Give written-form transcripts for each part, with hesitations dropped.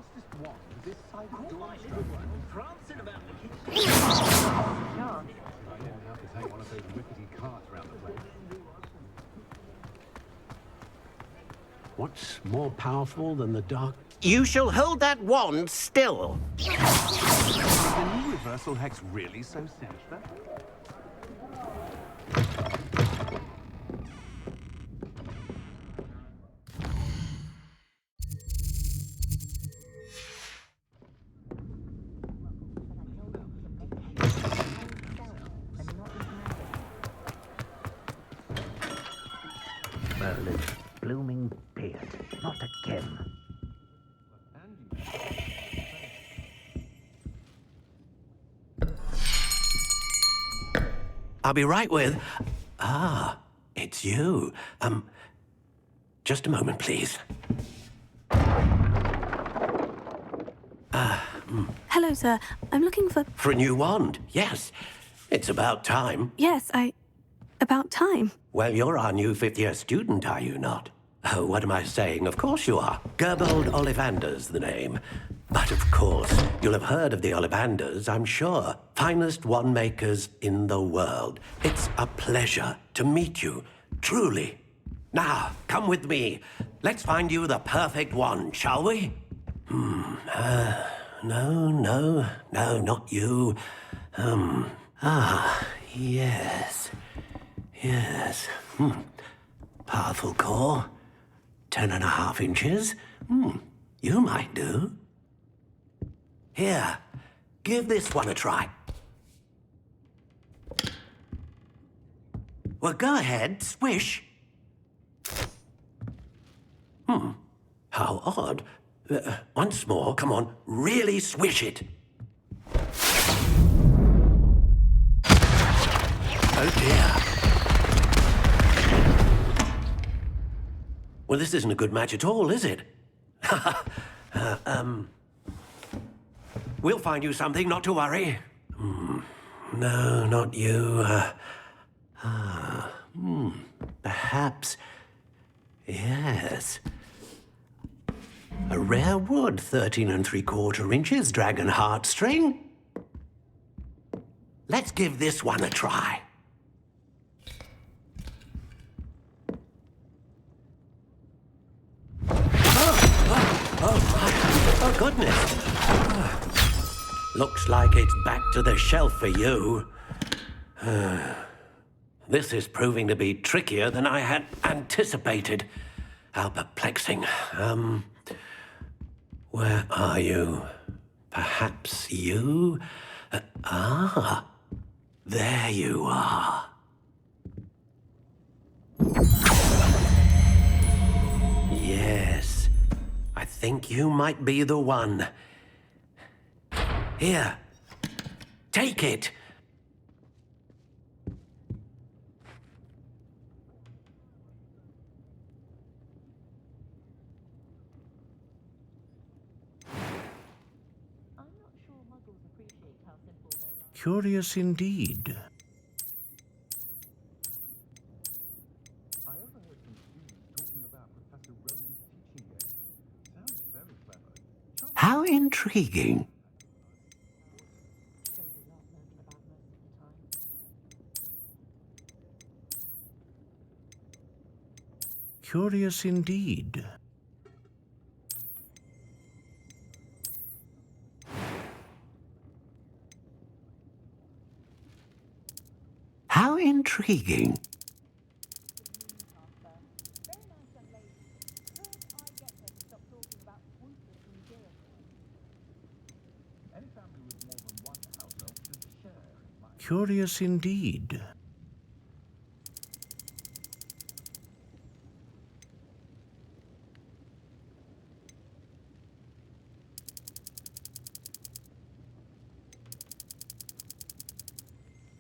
fastest wand this side of the door. Prancing about the kitchen. I didn't have to take one of those rickety carts around the place. What's more powerful than the dark? You shall hold that wand still. Is the new reversal hex really so sinister? Merlin's blooming beard. Not again. I'll be right with... Ah, it's you. Just a moment, please. Hello, sir. I'm looking for... For a new wand, yes. It's about time. Yes, About time. Well, you're our new fifth-year student, are you not? Oh, what am I saying? Of course you are. Gerbold Ollivander's the name. But of course, you'll have heard of the Ollivanders, I'm sure. Finest wand makers in the world. It's a pleasure to meet you, truly. Now, come with me. Let's find you the perfect wand, shall we? No, not you. Yes. Yes. Powerful core. 10.5 inches. You might do. Here, give this one a try. Well, go ahead, swish. How odd. Once more, come on, really swish it. Oh dear. Well, this isn't a good match at all, is it? We'll find you something, not to worry. No, not you. Perhaps... Yes. A rare wood, 13 3/4 inches, dragon heartstring. Let's give this one a try. Oh, goodness. Looks like it's back to the shelf for you. This is proving to be trickier than I had anticipated. How perplexing. Where are you? Perhaps you? There you are. Yes, I think you might be the one. Here, take it. I'm not sure muggles appreciate how simple they are. Curious indeed. I overheard some students talking about Professor Ronan's teaching game. Sounds very clever. How intriguing. They do not know him about most of the time. Curious indeed. How intriguing. Very nice young lady. Could I get her to stop talking about pointless museums? Any family with more than one house elf should share in my... Curious indeed.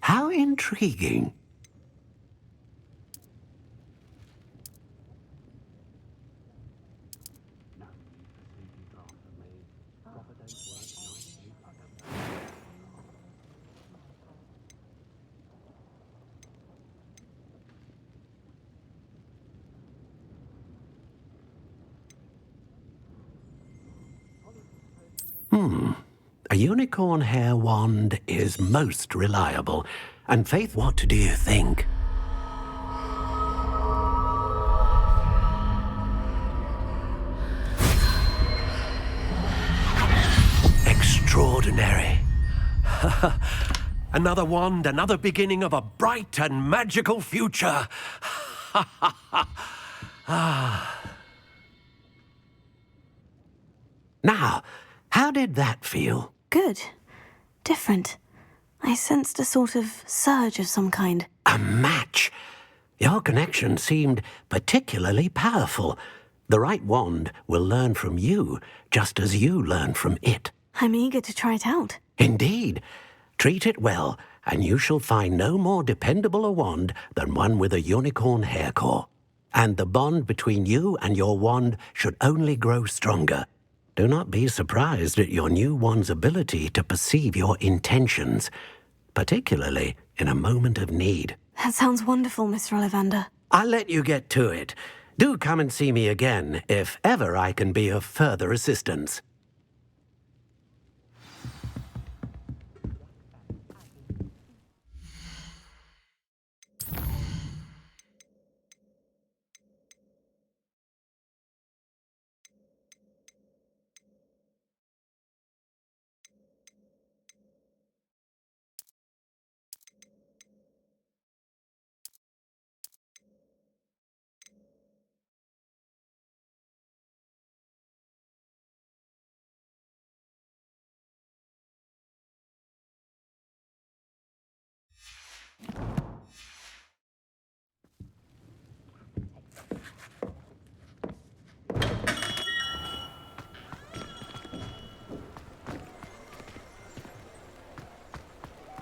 How intriguing. unicorn hair wand is most reliable. And Faith, what do you think? Extraordinary. Another wand, another beginning of a bright and magical future. Now, how did that feel? Good. Different. I sensed a sort of surge of some kind. A match. Your connection seemed particularly powerful. The right wand will learn from you, just as you learn from it. I'm eager to try it out. Indeed. Treat it well, and you shall find no more dependable a wand than one with a unicorn hair core. And the bond between you and your wand should only grow stronger. Do not be surprised at your new wand's ability to perceive your intentions, particularly in a moment of need. That sounds wonderful, Mr. Ollivander. I'll let you get to it. Do come and see me again if ever I can be of further assistance.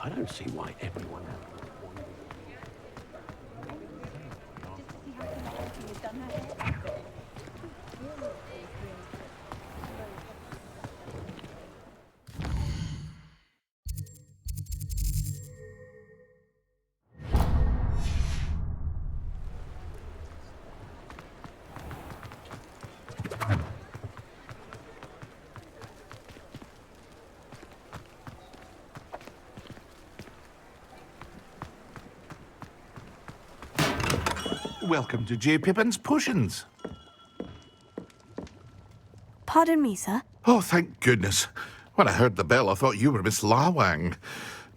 I don't see why everyone has one. Just to see how Penelope has done her hair. Welcome to J. Pippin's Potions. Pardon me, sir. Oh, thank goodness. When I heard the bell, I thought you were Miss Lawang.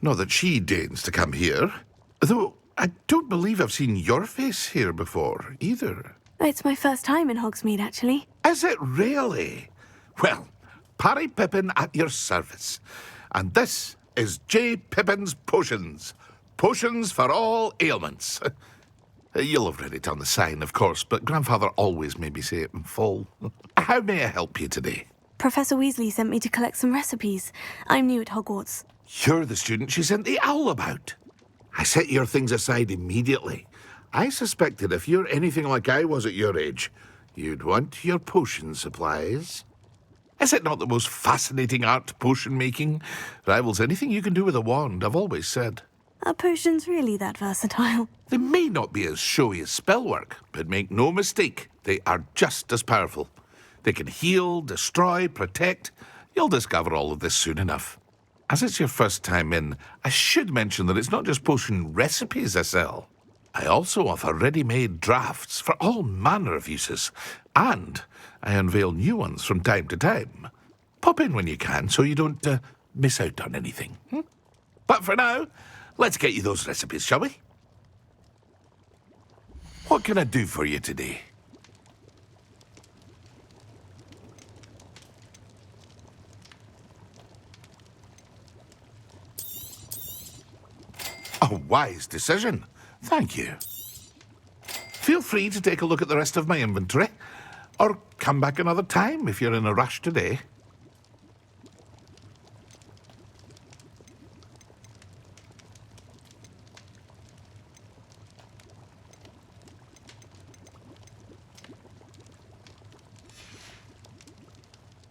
Not that she deigns to come here. Though I don't believe I've seen your face here before, either. It's my first time in Hogsmeade, actually. Is it really? Well, Parry Pippin at your service. And this is J. Pippin's Potions. Potions for all ailments. You'll have read it on the sign, of course, but Grandfather always made me say it in full. How may I help you today? Professor Weasley sent me to collect some recipes. I'm new at Hogwarts. You're the student she sent the owl about. I set your things aside immediately. I suspected if you're anything like I was at your age, you'd want your potion supplies. Is it not the most fascinating art, potion making? Rivals anything you can do with a wand, I've always said. Are potions really that versatile? They may not be as showy as spellwork, but make no mistake, they are just as powerful. They can heal, destroy, protect. You'll discover all of this soon enough. As it's your first time in, I should mention that it's not just potion recipes I sell. I also offer ready-made drafts for all manner of uses, and I unveil new ones from time to time. Pop in when you can so you don't miss out on anything. But for now, let's get you those recipes, shall we? What can I do for you today? A wise decision. Thank you. Feel free to take a look at the rest of my inventory, or come back another time if you're in a rush today.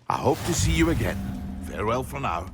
I hope to see you again. Farewell for now.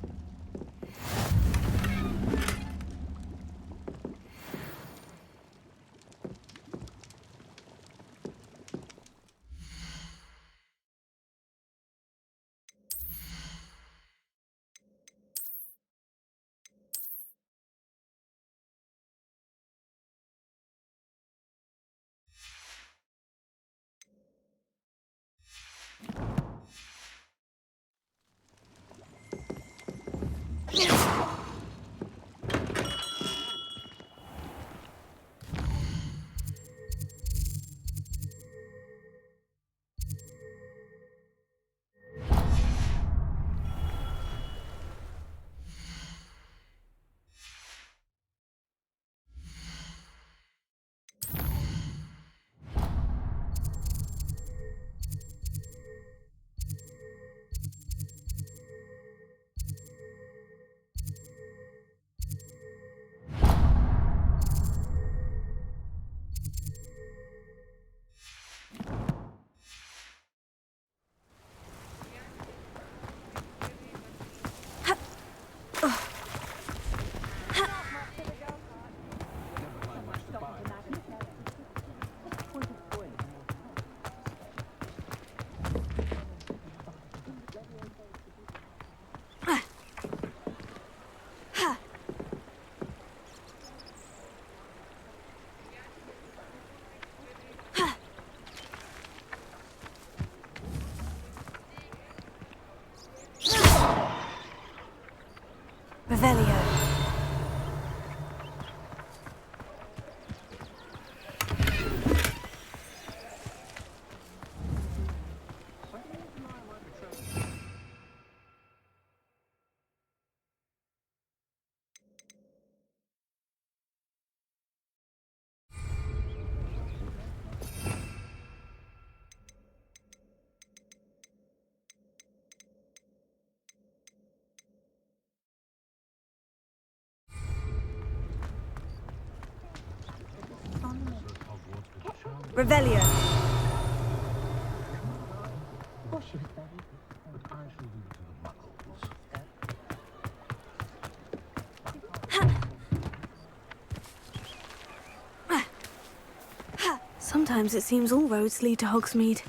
Revelio. Revelio. Sometimes it seems all roads lead to Hogsmeade.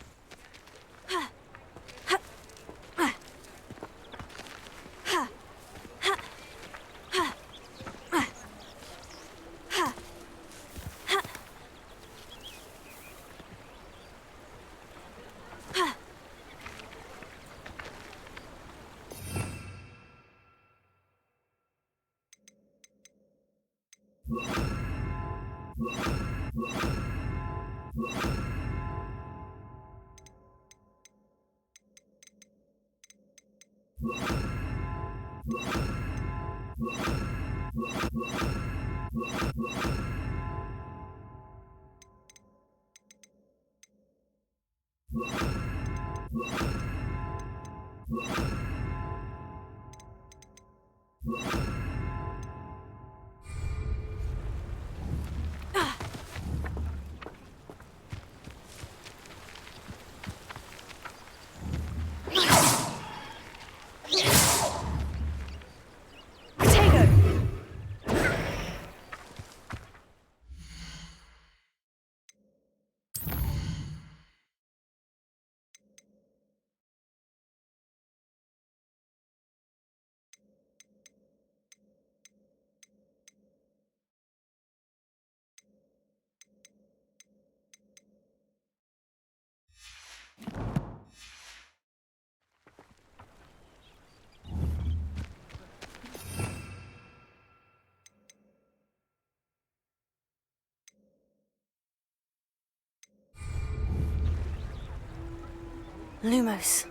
Lumos.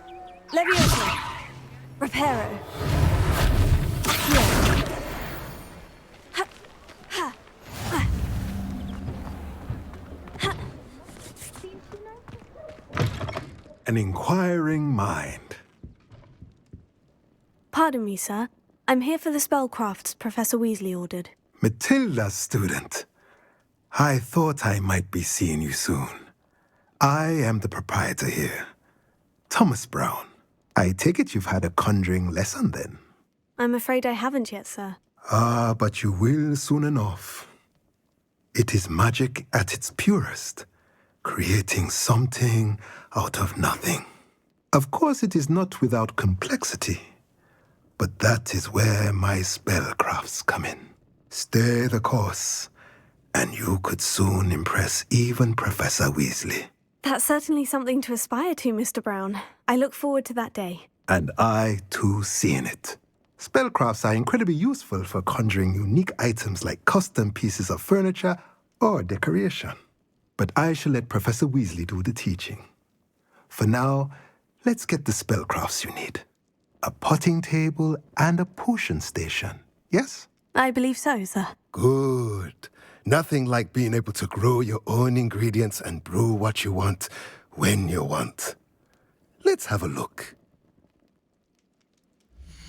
Levioso. Reparo. Accio. Ha. Ha. Ah. Ha. An inquiring mind. Pardon me, sir. I'm here for the spellcrafts Professor Weasley ordered. Matilda's student. I thought I might be seeing you soon. I am the proprietor here, Thomas Brown. I take it you've had a conjuring lesson then? I'm afraid I haven't yet, sir. Ah, but you will soon enough. It is magic at its purest, creating something out of nothing. Of course, it is not without complexity, but that is where my spellcrafts come in. Stay the course, and you could soon impress even Professor Weasley. That's certainly something to aspire to, Mr. Brown. I look forward to that day. And I, too, seeing it. Spellcrafts are incredibly useful for conjuring unique items like custom pieces of furniture or decoration. But I shall let Professor Weasley do the teaching. For now, let's get the spellcrafts you need. A potting table and a potion station, yes? I believe so, sir. Good. Nothing like being able to grow your own ingredients and brew what you want when you want. Let's have a look.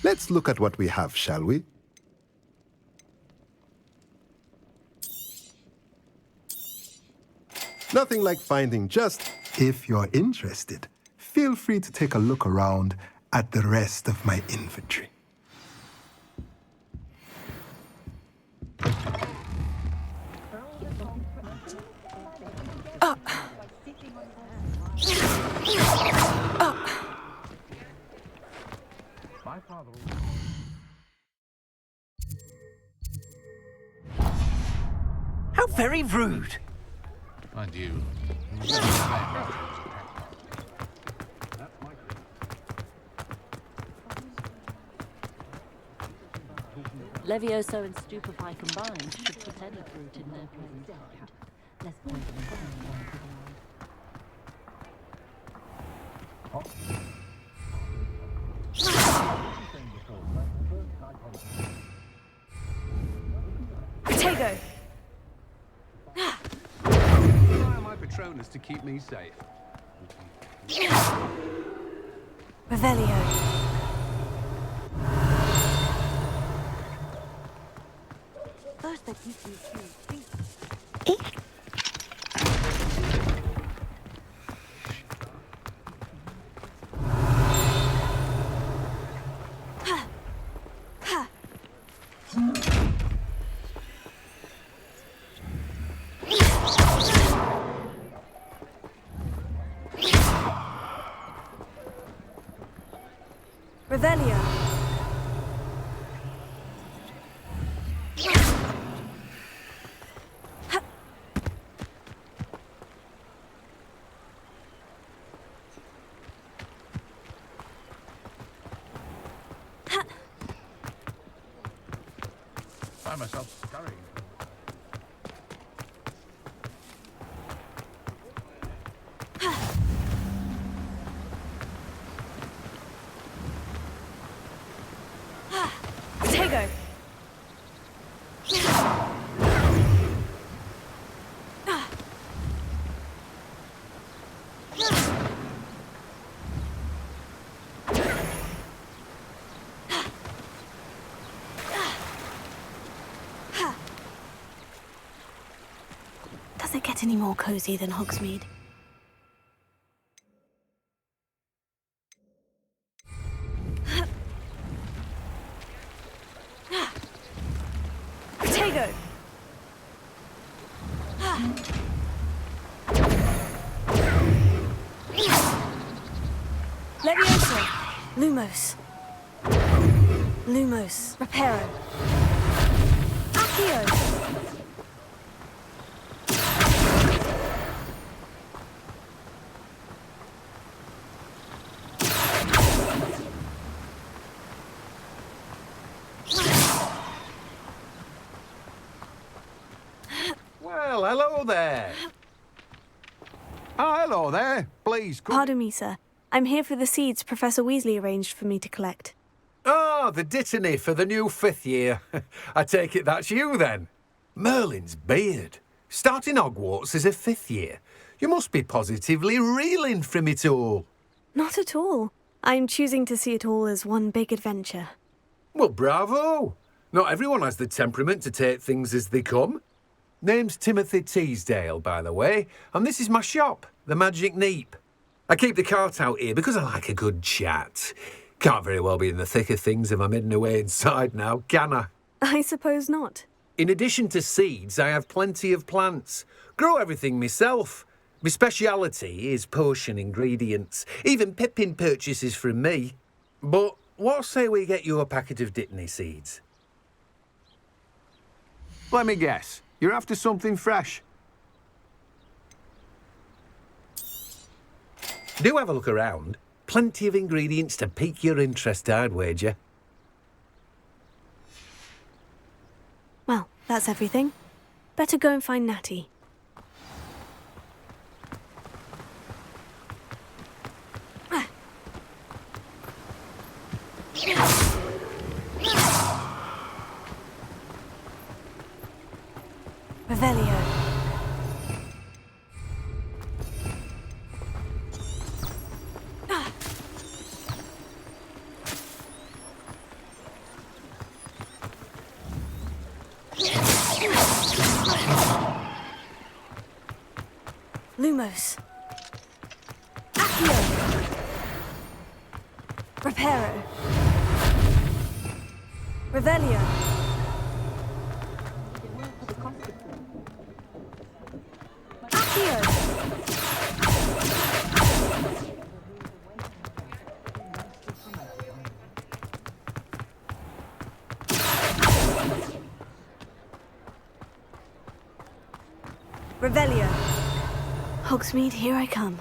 Let's look at what we have, shall we? Nothing like finding just, if you're interested, feel free to take a look around at the rest of my inventory. My father. How very rude! Mind you. Levioso and Stupefy combined should put any fruit in their place. Less point in Potato! Why am I Patronus to keep me safe? Revelio. First, they keep these feet. Revelio. Find myself scurrying. Potato. Does it get any more cozy than Hogsmeade? Potato! Levioso! Lumos! Lumos! Reparo! Accio! Well, hello there. Oh, hello there. Please, come. Pardon me, sir. I'm here for the seeds Professor Weasley arranged for me to collect. Oh, the dittany for the new 5th year. I take it that's you, then. Merlin's beard. Starting Hogwarts as a 5th year. You must be positively reeling from it all. Not at all. I'm choosing to see it all as one big adventure. Well, bravo. Not everyone has the temperament to take things as they come. Name's Timothy Teasdale, by the way, and this is my shop, the Magic Neep. I keep the cart out here because I like a good chat. Can't very well be in the thick of things if I'm hidden away inside now, can I? I suppose not. In addition to seeds, I have plenty of plants. Grow everything myself. My speciality is potion ingredients. Even Pippin purchases from me. But what say we get you a packet of dittany seeds? Let me guess. You're after something fresh. Do have a look around. Plenty of ingredients to pique your interest, I'd wager. that's everything. Better go and find Natty. Revelio. Lumos. Accio. Reparo. Revelio. Accio. Revelio. Hogsmeade, here I come.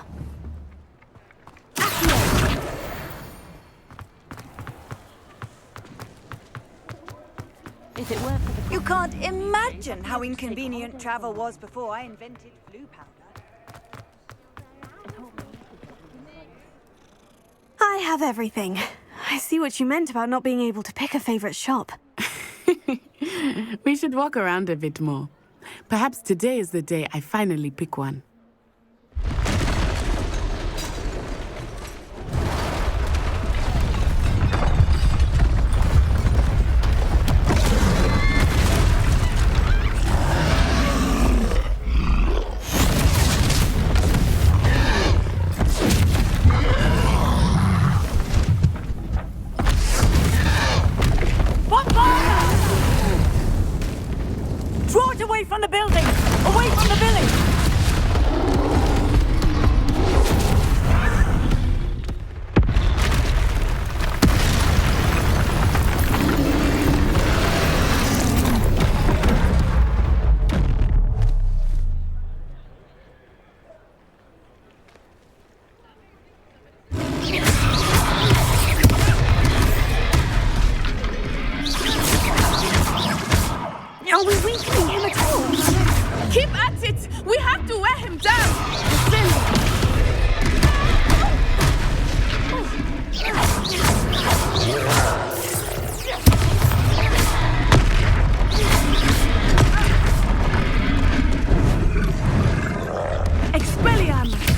If it weren't for the You can't imagine how inconvenient travel was before I invented flu powder. I have everything. I see what you meant about not being able to pick a favorite shop. We should walk around a bit more. Perhaps today is the day I finally pick one. Draw it away from the building! Away from the village! Are we weakening him at all? Keep at it! We have to wear him down! Expelliarmus!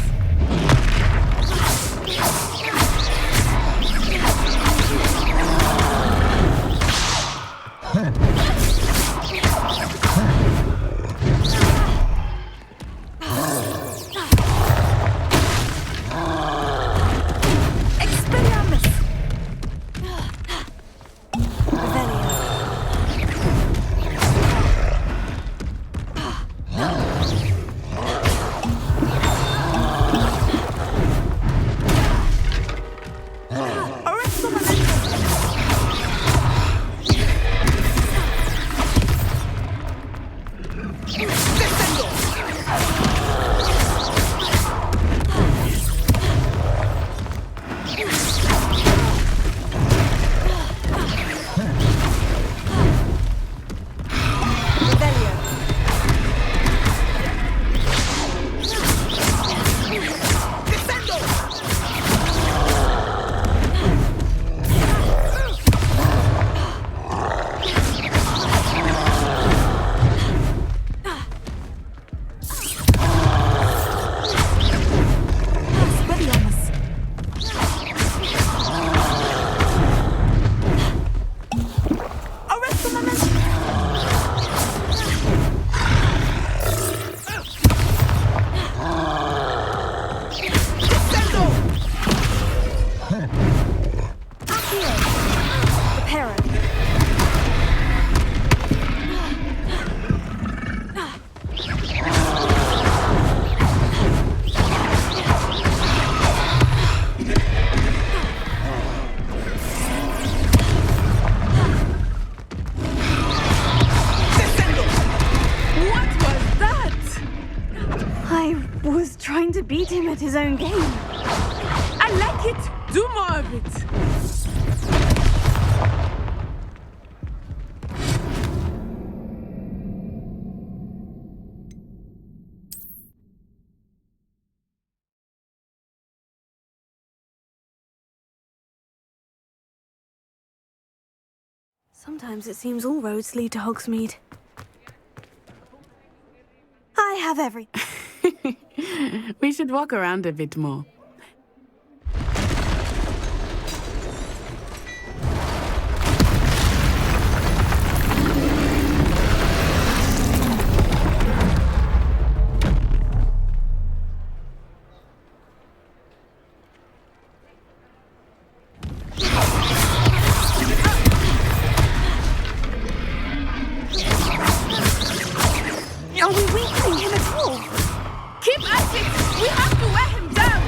Trying to beat him at his own game. I like it! Do more of it! Sometimes it seems all roads lead to Hogsmeade. I have every... We should walk around a bit more. Are we weakening him at all? Keep at it! We have to wear him down!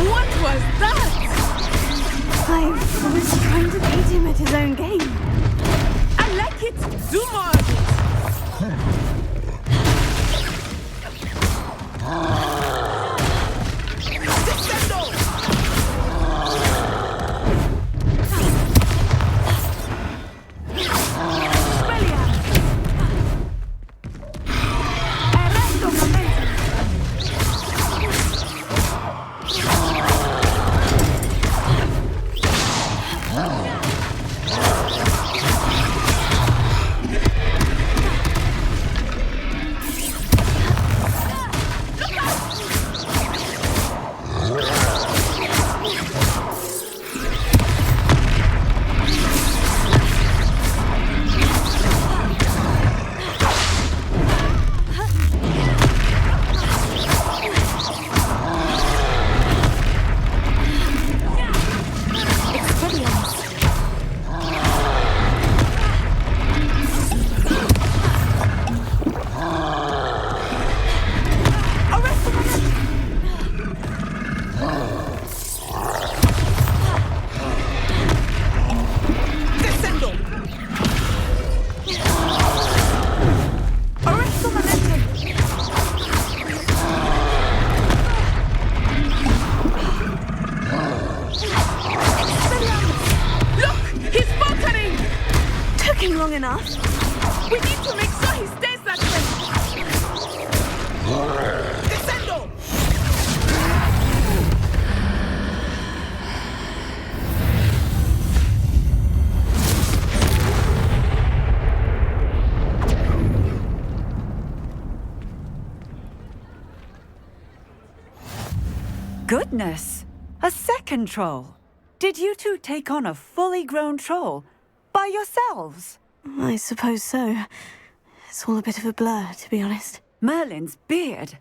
What was that? I was trying to beat him at his own game. I like it! Do more of it! Long enough. We need to make sure he stays that way! Incendio! Goodness! A second troll! Did you two take on a fully grown troll by yourselves? I suppose so. It's all a bit of a blur, to be honest. Merlin's beard.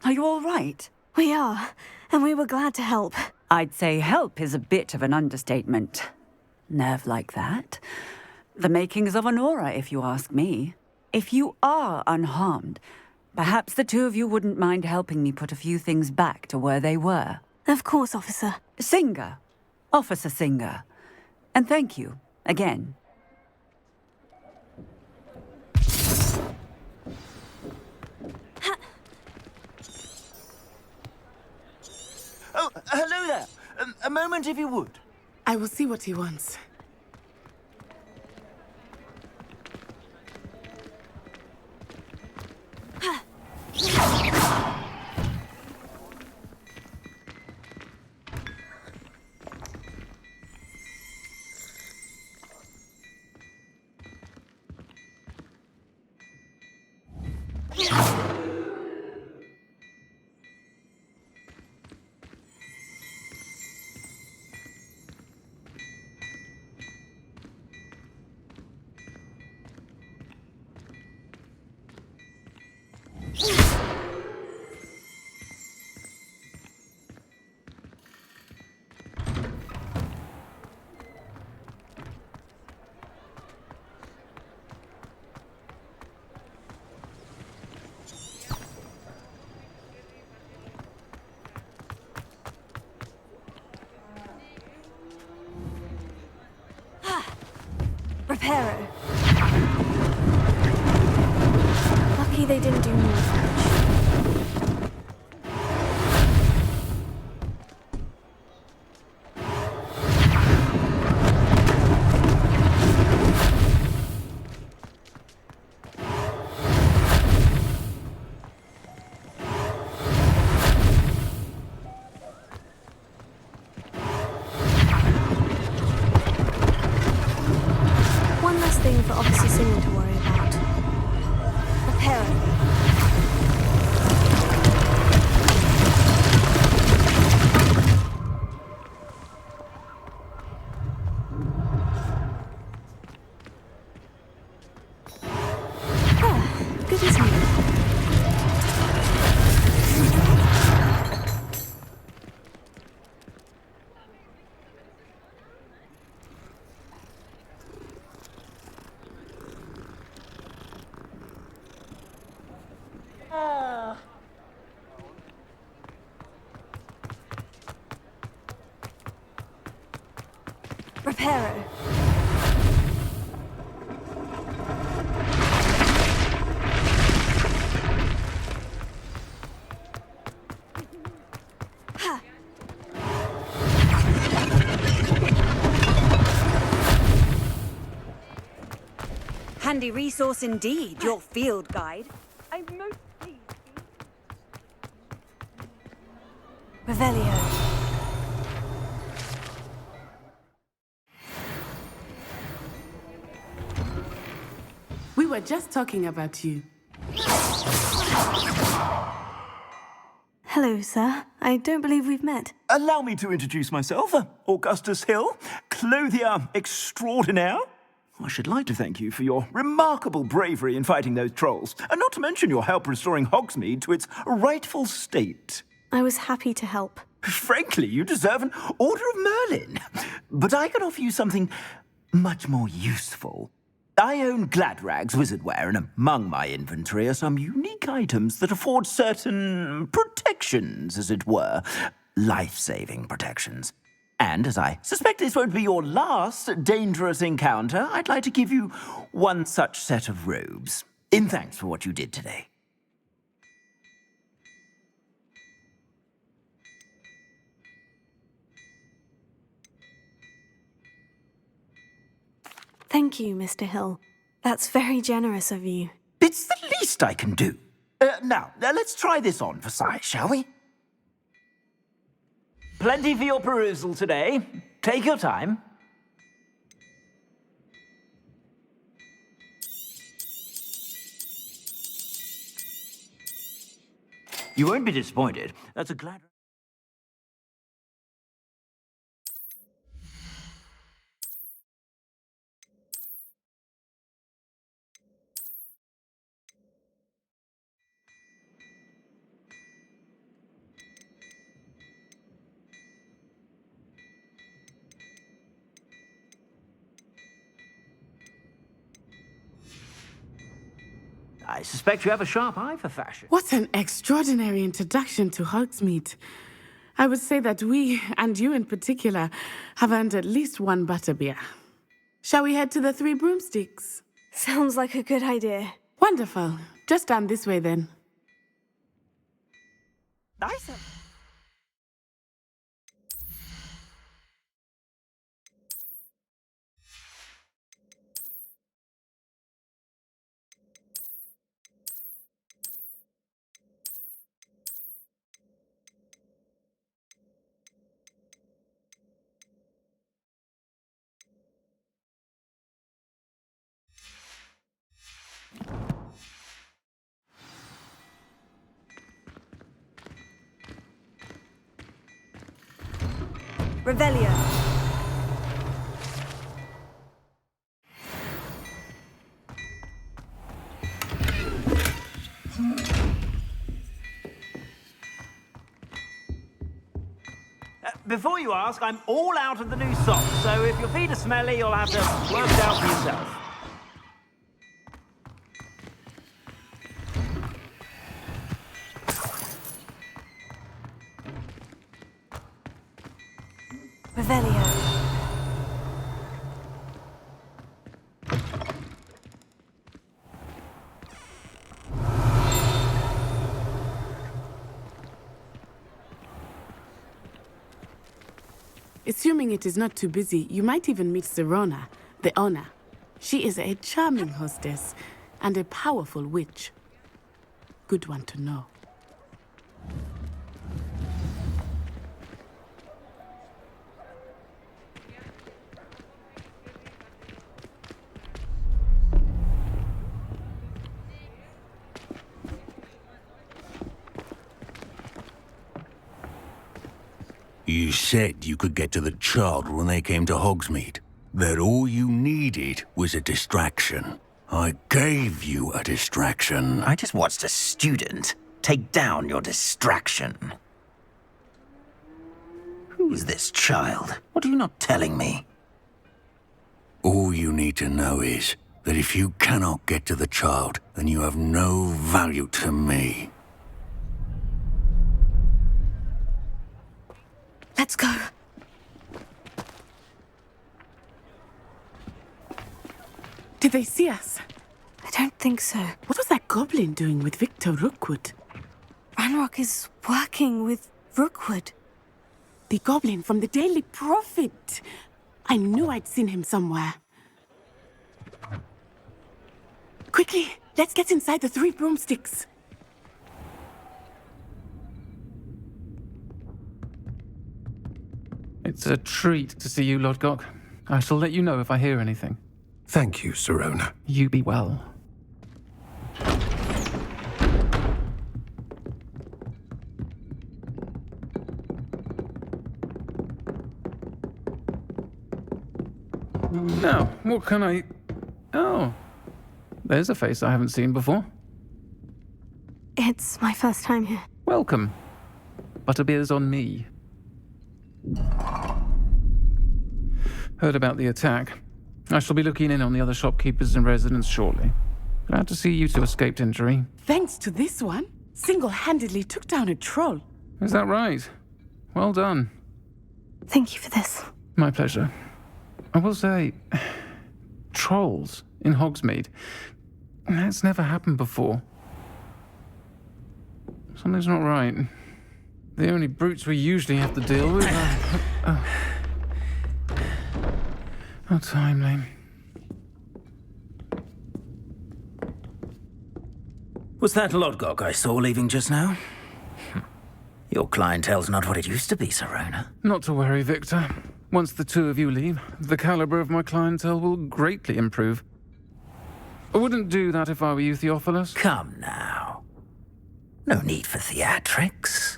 Are you all right? We are, and we were glad to help. I'd say help is a bit of an understatement. Nerve like that. The makings of an aura, if you ask me. If you are unharmed, perhaps the two of you wouldn't mind helping me put a few things back to where they were. Of course, officer. Singer. Officer Singer. And thank you, again. Oh, hello there. A moment, if you would. I will see what he wants. Reparo. Lucky they didn't do more damage. Apero. Ha! Handy resource indeed, your field guide. I'm most pleased. Revelio. We were just talking about you. Hello, sir. I don't believe we've met. Allow me to introduce myself, Augustus Hill, clothier extraordinaire. I should like to thank you for your remarkable bravery in fighting those trolls, and not to mention your help restoring Hogsmeade to its rightful state. I was happy to help. Frankly, you deserve an Order of Merlin. But I can offer you something much more useful. I own Gladrag's wizardware, and among my inventory are some unique items that afford certain protections, as it were. Life-saving protections. And as I suspect this won't be your last dangerous encounter, I'd like to give you one such set of robes, in thanks for what you did today. Thank you, Mr. Hill. That's very generous of you. It's the least I can do. Now, let's try this on for size, shall we? Plenty for your perusal today. Take your time. You won't be disappointed. That's a glad... I suspect you have a sharp eye for fashion. What an extraordinary introduction to Hogsmeade. I would say that we, and you in particular, have earned at least one butterbeer. Shall we head to the Three Broomsticks? Sounds like a good idea. Wonderful. Just down this way then. Nice. Revelio. Before you ask, I'm all out of the new socks, so if your feet are smelly, you'll have to work it out for yourself. Revelio. Assuming it is not too busy, you might even meet Serona, the owner. She is a charming hostess and a powerful witch. Good one to know. You said you could get to the child when they came to Hogsmeade. That all you needed was a distraction. I gave you a distraction. I just watched a student take down your distraction. Who is this child? What are you not telling me? All you need to know is that if you cannot get to the child, then you have no value to me. Let's go. Did they see us? I don't think so. What was that goblin doing with Victor Rookwood? Ranrock is working with Rookwood. The goblin from the Daily Prophet. I knew I'd seen him somewhere. Quickly, let's get inside the 3 broomsticks. It's a treat to see you, Lodgok. I shall let you know if I hear anything. Thank you, Sirona. You be well. Now, what can I... Oh, there's a face I haven't seen before. It's my first time here. Welcome. Butterbeer's on me. Heard about the attack. I shall be looking in on the other shopkeepers and residents shortly. Glad to see you two escaped injury. Thanks to this one, single-handedly took down a troll. Is that right? Well done. Thank you for this. My pleasure. I will say, trolls in Hogsmeade. That's never happened before. Something's not right. The only brutes we usually have to deal with are... How timely. Was that Lodgok I saw leaving just now? Your clientele's not what it used to be, Sirona. Not to worry, Victor. Once the two of you leave, the caliber of my clientele will greatly improve. I wouldn't do that if I were you, Theophilus. Come now. No need for theatrics.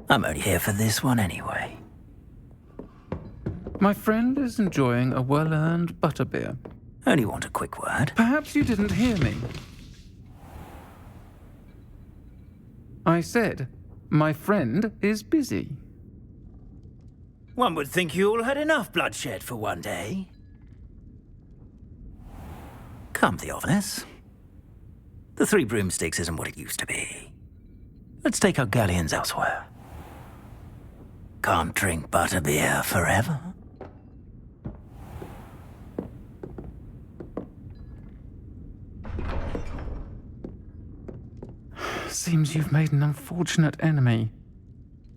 I'm only here for this one anyway. My friend is enjoying a well-earned butterbeer. Only want a quick word. Perhaps you didn't hear me. I said, my friend is busy. One would think you all had enough bloodshed for one day. Come, Theophilus. The 3 broomsticks isn't what it used to be. Let's take our galleons elsewhere. Can't drink butterbeer forever. Seems you've made an unfortunate enemy.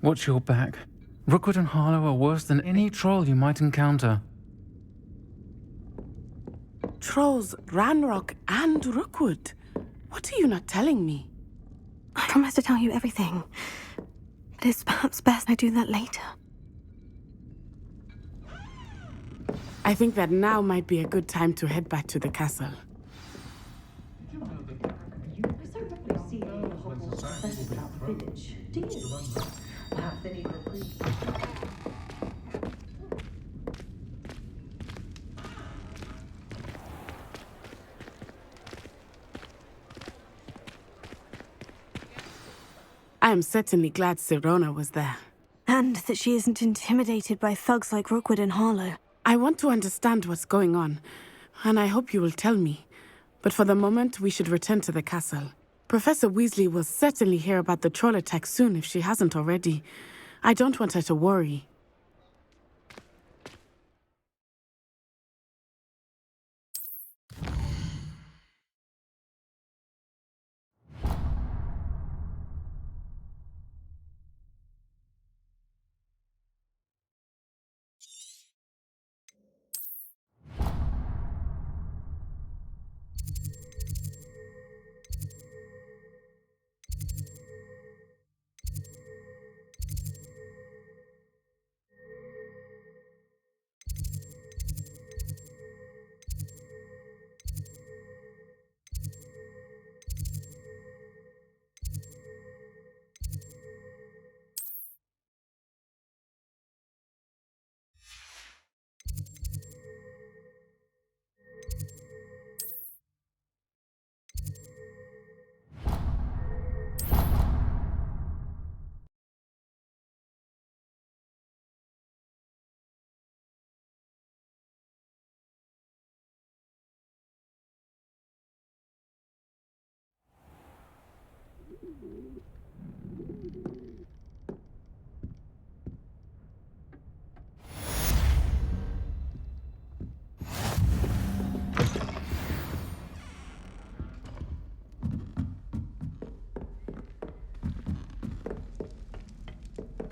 Watch your back. Rookwood and Harlow are worse than any troll you might encounter. Trolls, Ranrock, and Rookwood. What are you not telling me? I promise to tell you everything. But it's perhaps best I do that later. I think that now might be a good time to head back to the castle. I am certainly glad Sirona was there. And that she isn't intimidated by thugs like Rookwood and Harlow. I want to understand what's going on, and I hope you will tell me. But for the moment, we should return to the castle. Professor Weasley will certainly hear about the troll attack soon if she hasn't already. I don't want her to worry.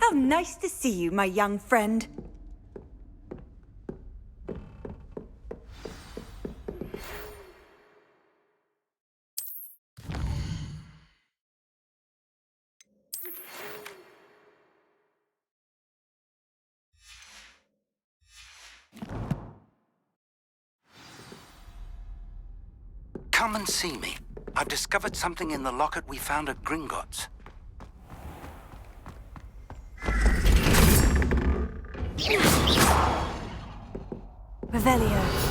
So nice to see you, my young friend. Come and see me. I've discovered something in the locket we found at Gringotts. Revelio.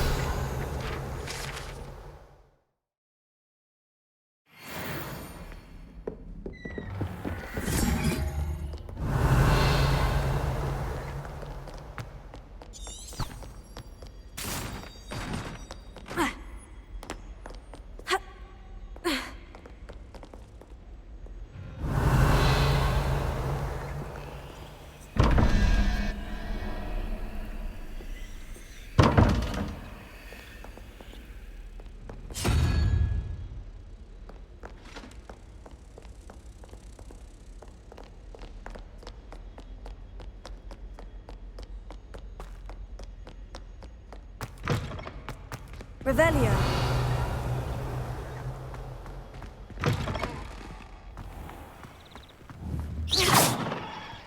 Revelio.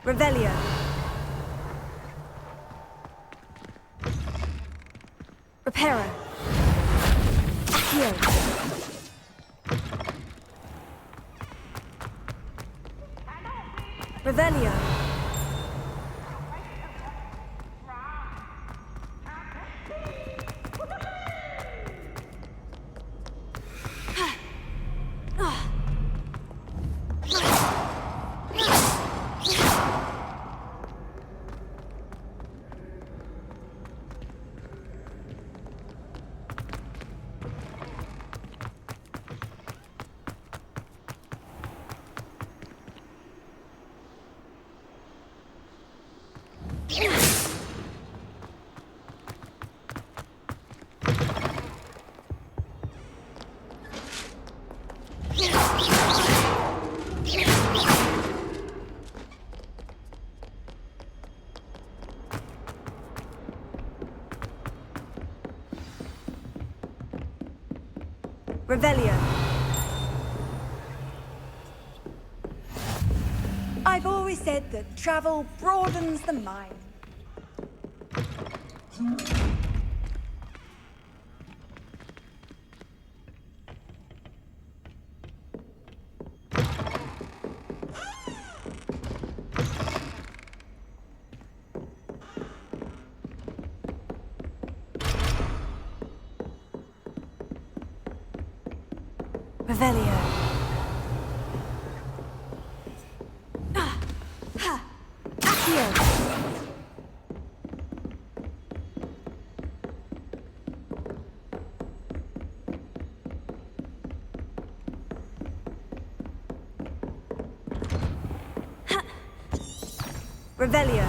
Revelio. Reparo. Accio. Revelio. Revelio. I've always said that travel broadens the mind. Revelio. Accio. Revelio.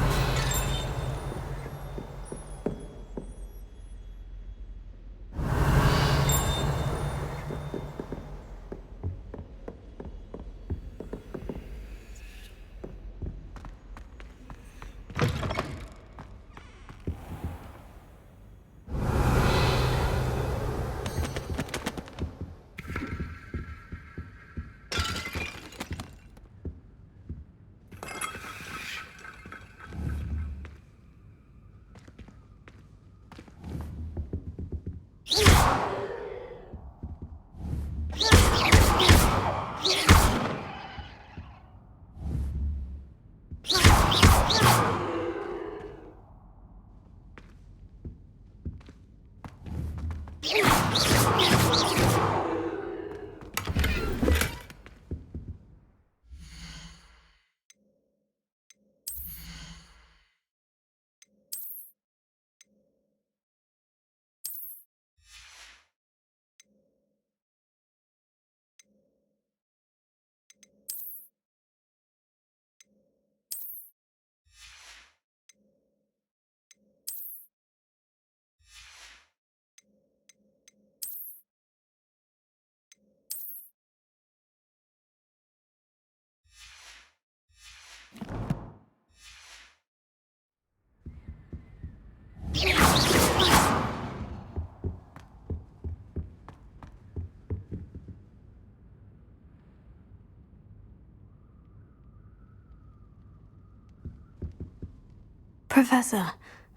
Professor,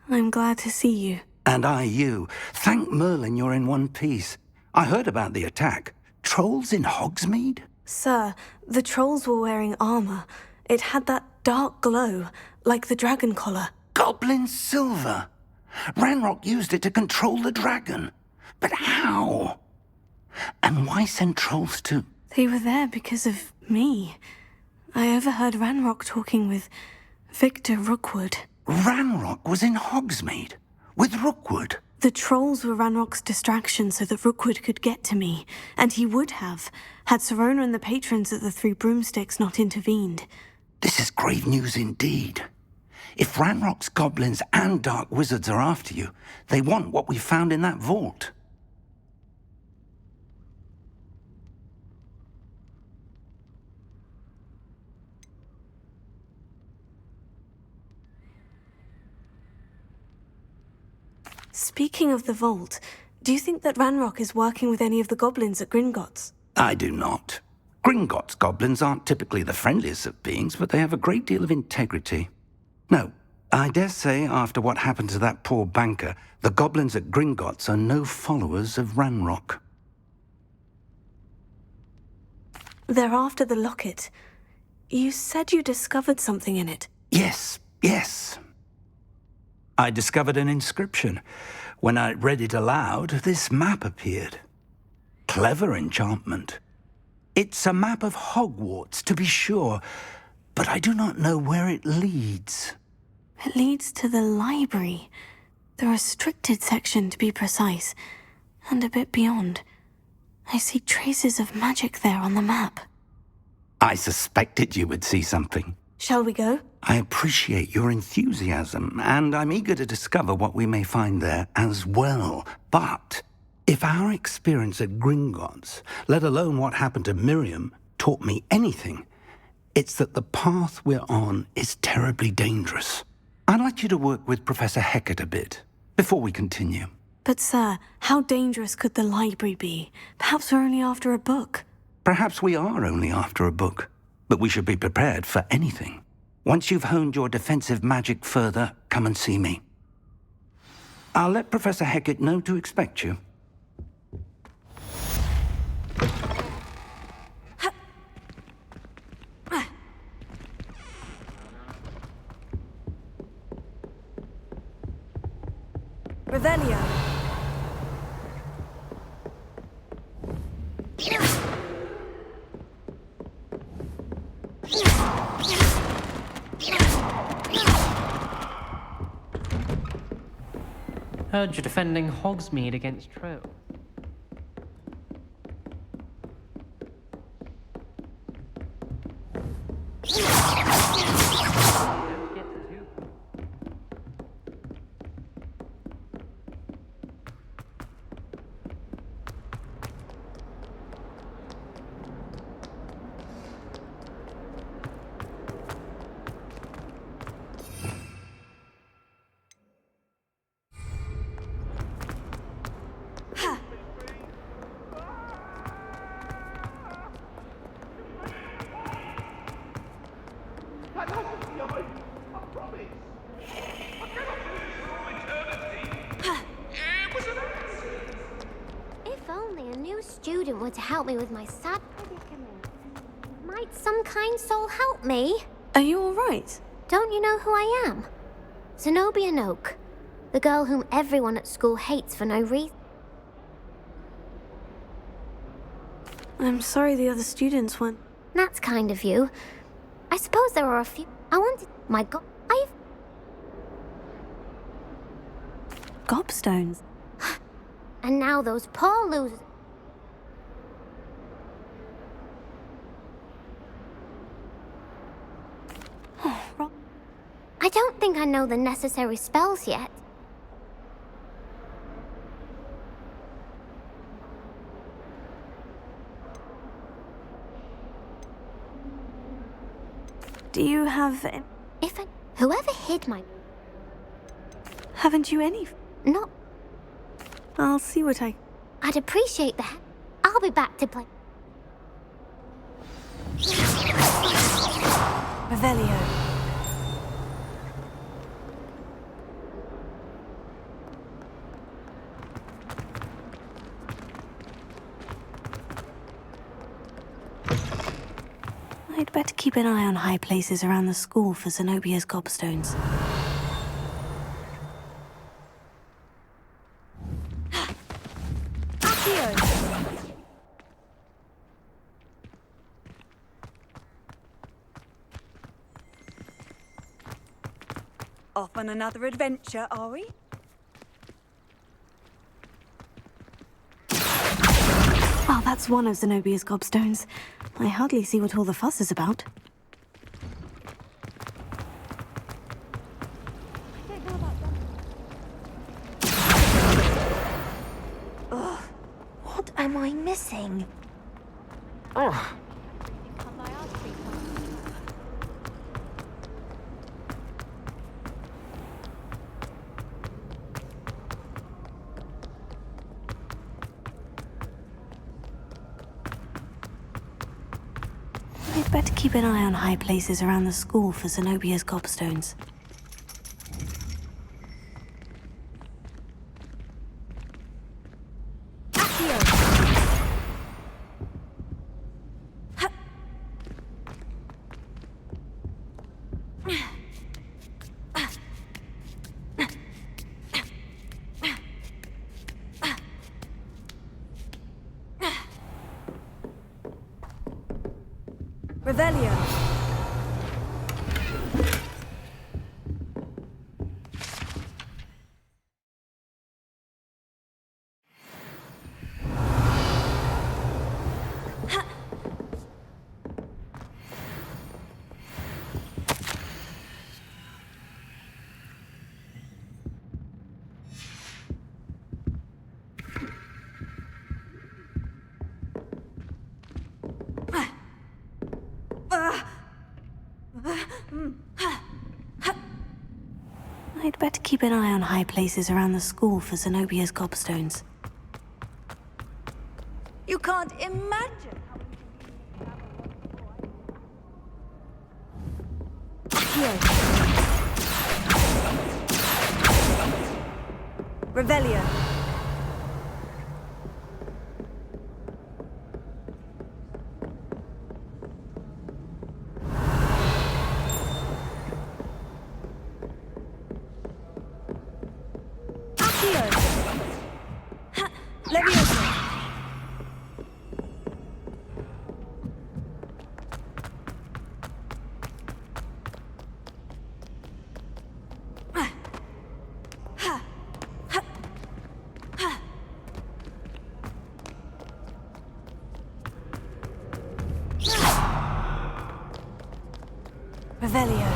I'm glad to see you. And I you. Thank Merlin you're in one piece. I heard about the attack. Trolls in Hogsmeade? Sir, the trolls were wearing armor. It had that dark glow, like the dragon collar. Goblin silver. Ranrock used it to control the dragon. But how? And why send trolls too? They were there because of me. I overheard Ranrock talking with Victor Rookwood. Ranrock was in Hogsmeade? With Rookwood? The trolls were Ranrock's distraction so that Rookwood could get to me, and he would have, had Serona and the patrons at the Three Broomsticks not intervened. This is grave news indeed. If Ranrock's goblins and dark wizards are after you, they want what we found in that vault. Speaking of the vault, do you think that Ranrock is working with any of the goblins at Gringotts? I do not. Gringotts goblins aren't typically the friendliest of beings, but they have a great deal of integrity. No, I dare say after what happened to that poor banker, the goblins at Gringotts are no followers of Ranrock. They're after the locket. You said you discovered something in it. Yes. I discovered an inscription. When I read it aloud, this map appeared. Clever enchantment. It's a map of Hogwarts, to be sure, but I do not know where it leads. It leads to the library. The restricted section, to be precise, and a bit beyond. I see traces of magic there on the map. I suspected you would see something. Shall we go? I appreciate your enthusiasm, and I'm eager to discover what we may find there as well. But if our experience at Gringotts, let alone what happened to Miriam, taught me anything, it's that the path we're on is terribly dangerous. I'd like you to work with Professor Hecat a bit before we continue. But sir, how dangerous could the library be? Perhaps we're only after a book. Perhaps we are only after a book, but we should be prepared for anything. Once you've honed your defensive magic further, come and see me. I'll let Professor Hecat know to expect you. Revelio. Heard you're defending Hogsmeade against trolls. Student were to help me with my sad predicament. Might some kind soul help me? Are you all right? Don't you know who I am? Zenobia Noak, the girl whom everyone at school hates for no reason. I'm sorry the other students weren't. That's kind of you. I suppose there are a few. I wanted. My God, Gobstones. And now those poor losers. I don't think I know the necessary spells yet. Do you have... Whoever hid my... Haven't you any? No. I'll see what I... I'd appreciate that. I'll be back to play. Revelio. better keep an eye on high places around the school for Zenobia's gobstones. Off on another adventure, are we? Well, that's one of Zenobia's gobstones. I hardly see what all the fuss is about. Ugh, what am I missing? Ugh. I'd better keep an eye on high places around the school for Zenobia's gobstones. Revelio. I'd better keep an eye on high places around the school for Zenobia's gobstones. You can't imagine how Revelio. Revelio.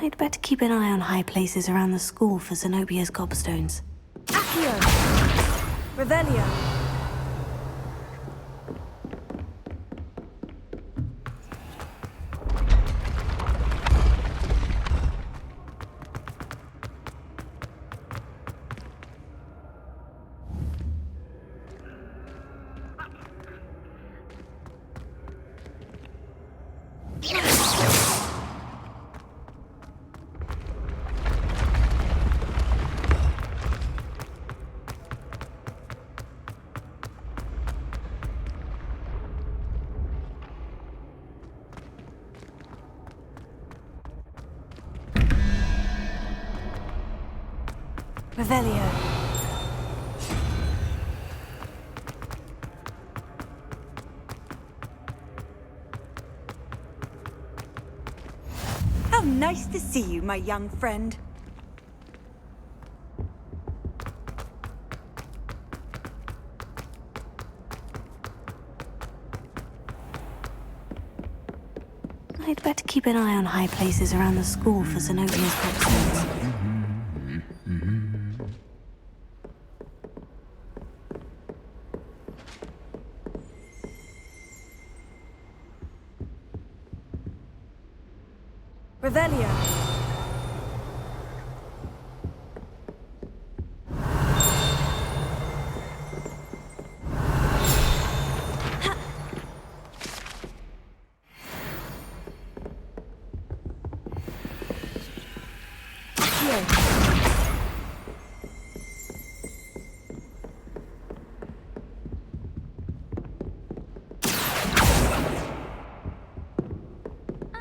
I'd better keep an eye on high places around the school for Zenobia's gobstones. Accio. Revelio. Revelio. How nice to see you, my young friend. I'd better keep an eye on high places around the school for Zenobia's gobstones. Revelio.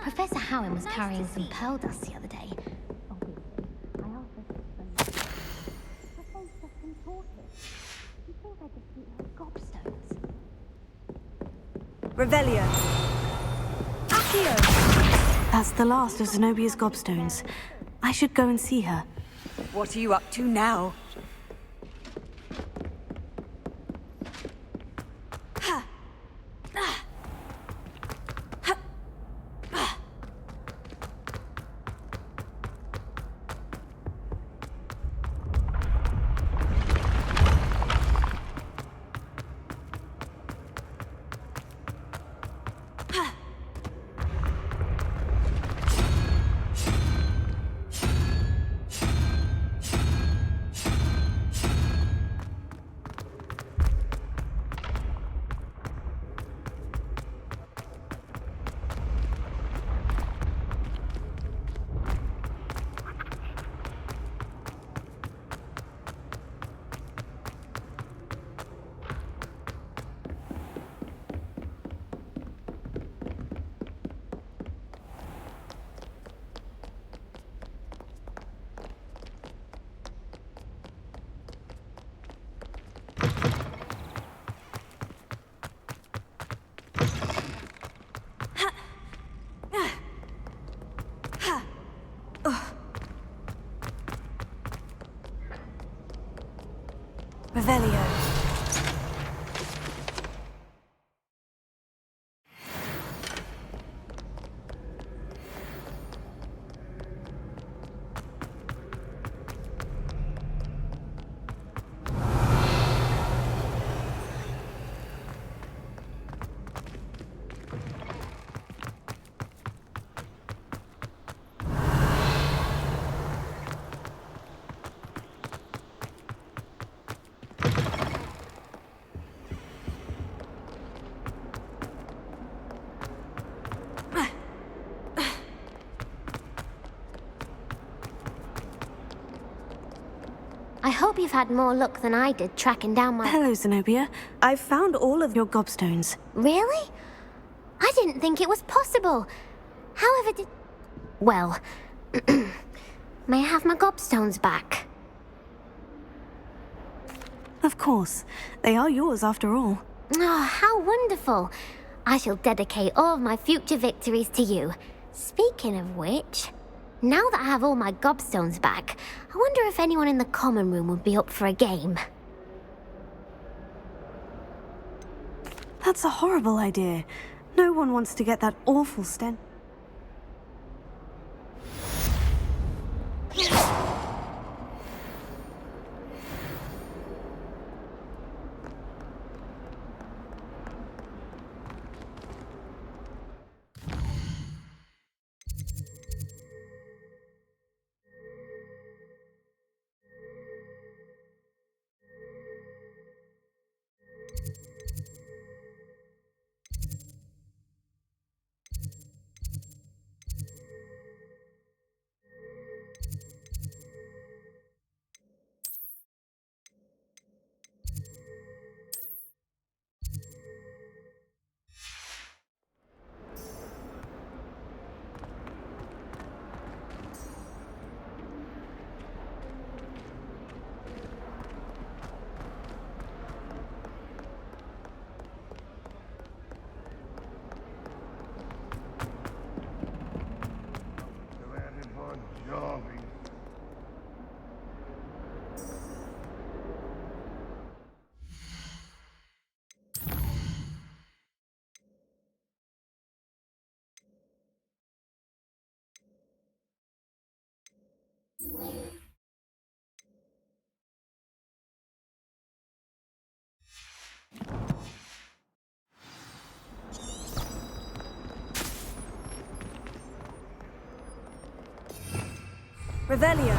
Professor Howin was carrying some pearl dust the other day. Obviously, I asked her to explain. Her face just contorted. She thought I could see her gobstones. Revelio. Accio. That's the last of Zenobia's gobstones. I should go and see her. What are you up to now? Revelio. I hope you've had more luck than I did tracking down my... Hello, Zenobia. I've found all of your gobstones. Really? I didn't think it was possible. However did... Well, may I have my gobstones back? Of course. They are yours after all. Oh, how wonderful. I shall dedicate all of my future victories to you. Speaking of which, now that I have all my gobstones back, I wonder if anyone in the common room would be up for a game. That's a horrible idea. No one wants to get that awful stench. Revelio.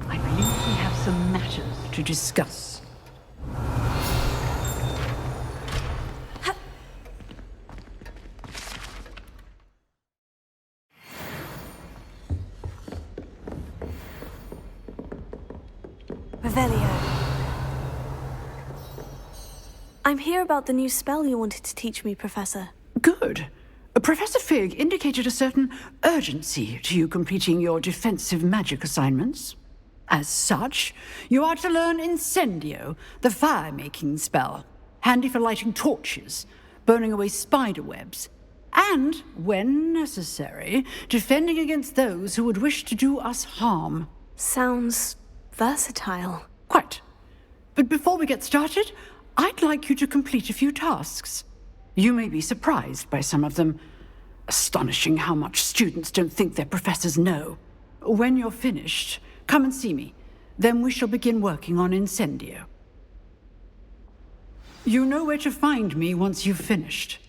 I believe we have some matters to discuss. Revelio. I'm here about the new spell you wanted to teach me, Professor. Good. Professor Fig indicated a certain urgency to you completing your defensive magic assignments. As such, you are to learn Incendio, the fire-making spell, handy for lighting torches, burning away spider webs, and, when necessary, defending against those who would wish to do us harm. Sounds versatile. Quite. But before we get started, I'd like you to complete a few tasks. You may be surprised by some of them. Astonishing how much students don't think their professors know. When you're finished, come and see me. Then we shall begin working on Incendio. You know where to find me once you've finished.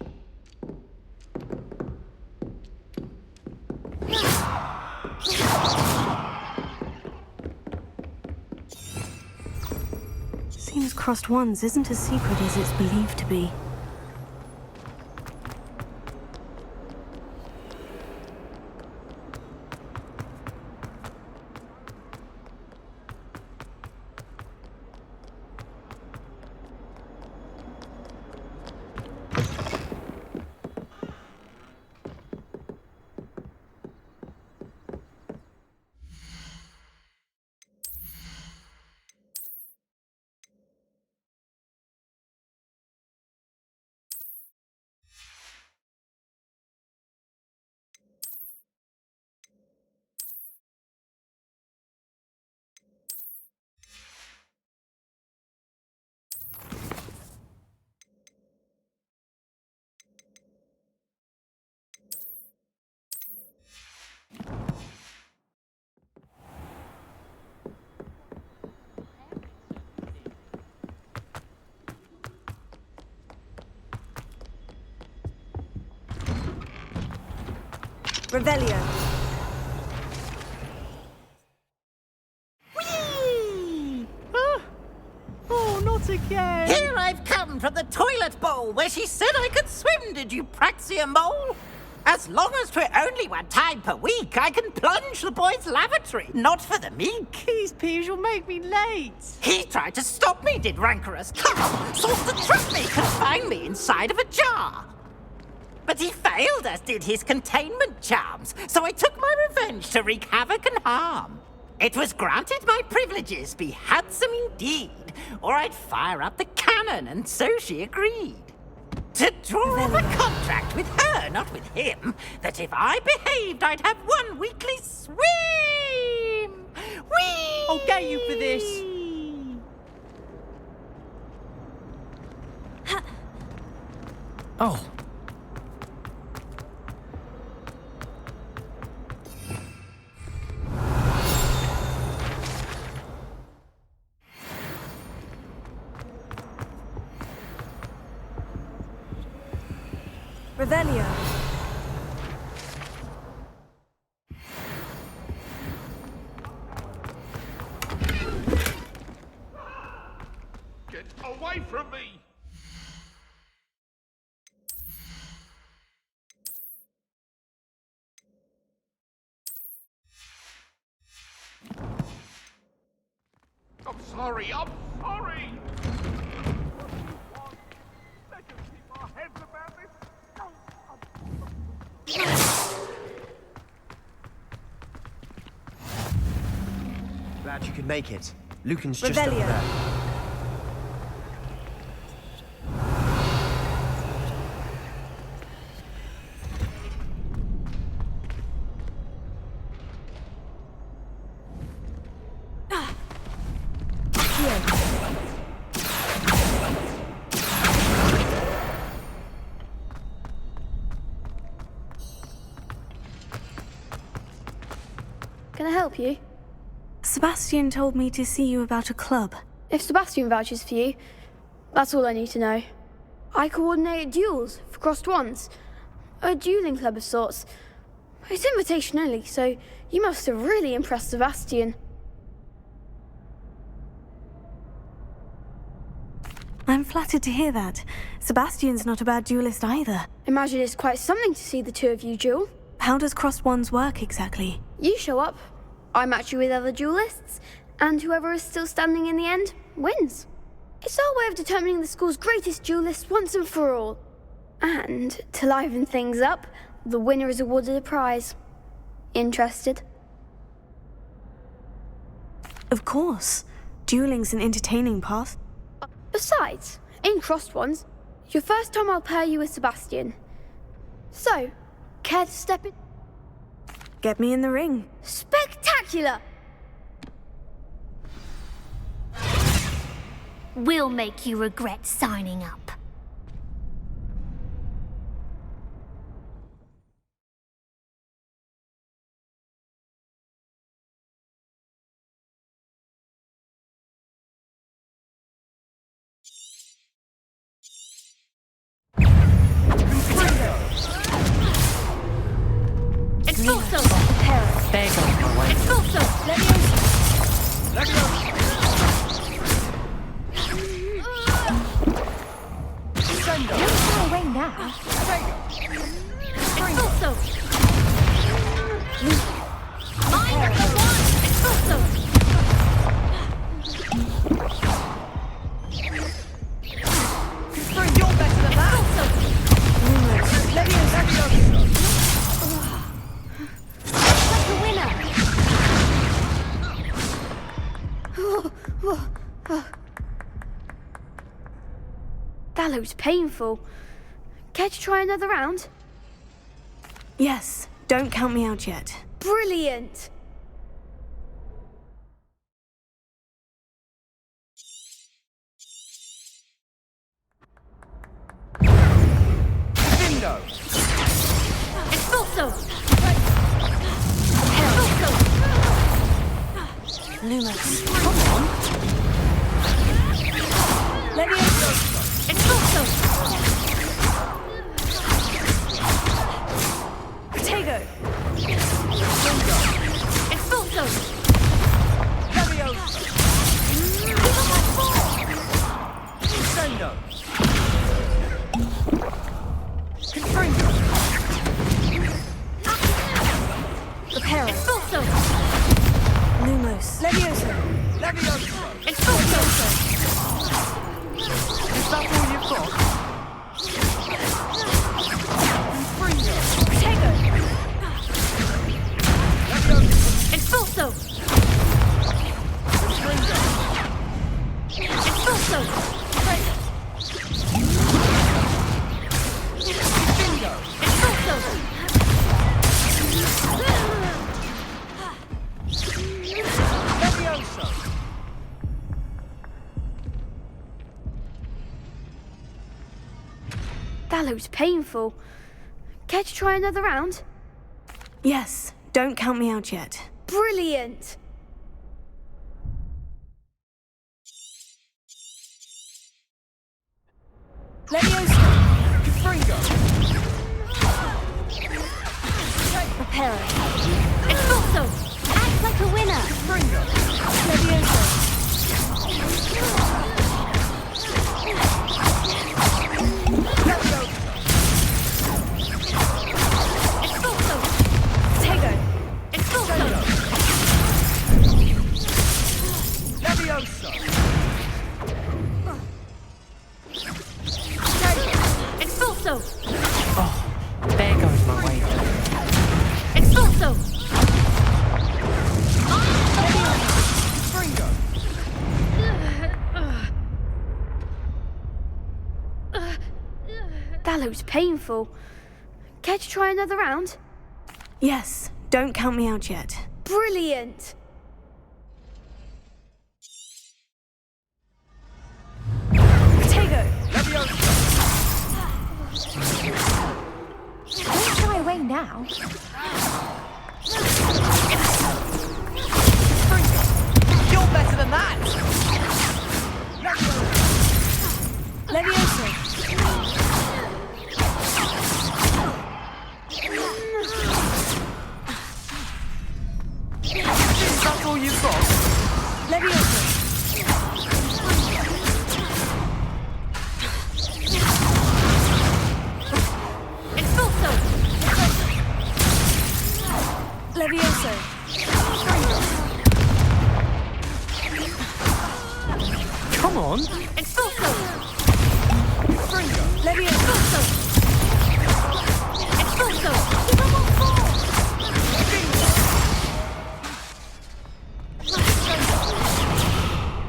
Seems crossed ones isn't as secret as it's believed to be. Revelio. Whee! Oh, not again! Here I've come from the toilet bowl where she said I could swim, did you praxia mole? As long as 'twere only one time per week, I can plunge the boy's lavatory, not for the meek. These peas will make me late. He tried to stop me, did rancorous cow. Sought to trap me, confine me inside of a jar. But he failed, as did his containment charms, so I took my revenge to wreak havoc and harm. It was granted my privileges be handsome indeed, or I'd fire up the cannon, and so she agreed. To draw up a contract with her, not with him, that if I behaved, I'd have one weekly swim! Whee! I'll get you for this. Oh. Revelio. Get away from me! I'm sorry, I'm sorry! Glad you could make it. Lucan's just over Revelio. there. Can I help you? Sebastian told me to see you about a club. If Sebastian vouches for you, that's all I need to know. I coordinate duels for crossed wands. A dueling club of sorts. It's invitation only, so you must have really impressed Sebastian. I'm flattered to hear that. Sebastian's not a bad duelist either. Imagine it's quite something to see the two of you duel. How does crossed wands work exactly? You show up, I match you with other duelists, and whoever is still standing in the end wins. It's our way of determining the school's greatest duelist once and for all. And to liven things up, the winner is awarded a prize. Interested? Of course. Dueling's an entertaining path. Besides, in crossed wands, your first time I'll pair you with Sebastian. So, care to step in? Get me in the ring. Spectacular! We'll make you regret signing up. Expulso! There goes my way. Expulso! Levioso! You're far away now. Expulso! Mine the one! Expulso! You're better than that. Levioso! Like a winner! That looks painful. Care to try another round? Yes, don't count me out yet. Brilliant! Bingo! Expulso! Lumos. Come on! Levioso! Expulso! Protego! Expulso! Levioso! Incendio! Confringo! Reparo! Expulso! Lumos. Levioso! Levioso! Expulso! Is that all you've got? Confringo! Protego! Levioso! Expulso! Confringo! Expulso! Bingo! Expulso! Levioso! That looks painful. Care to try another round? Yes, don't count me out yet. Brilliant! Levioso! Confringo! Reparo! Expulso! Act like a winner! Confringo! Levioso! Expulso! Tego! Expulso! Levioso! Expulso! Oh, there goes my way. Expulso! Confringo! That looks painful. Care to try another round? Yes, don't count me out yet. Brilliant! Protego! Levioso! Don't shy away now. all you've got? Leviosa. Expulso. Leviosa. Come on. Expulso. Leviosa. Expulso.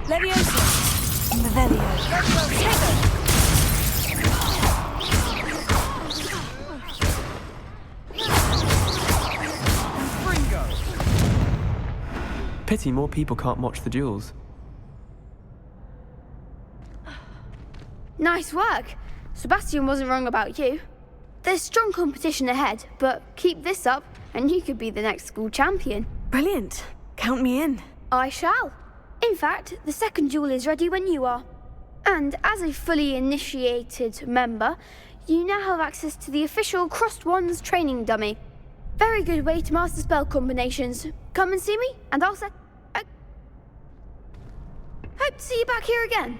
Leviosa. Revelio. Leviosa. Pity more people can't watch the duels. Nice work. Sebastian wasn't wrong about you. There's strong competition ahead, but keep this up and you could be the next school champion. Brilliant. Count me in. I shall. In fact, the second duel is ready when you are. And as a fully initiated member, you now have access to the official Crossed Wands training dummy. Very good way to master spell combinations. Come and see me, and I'll set... Hope to see you back here again.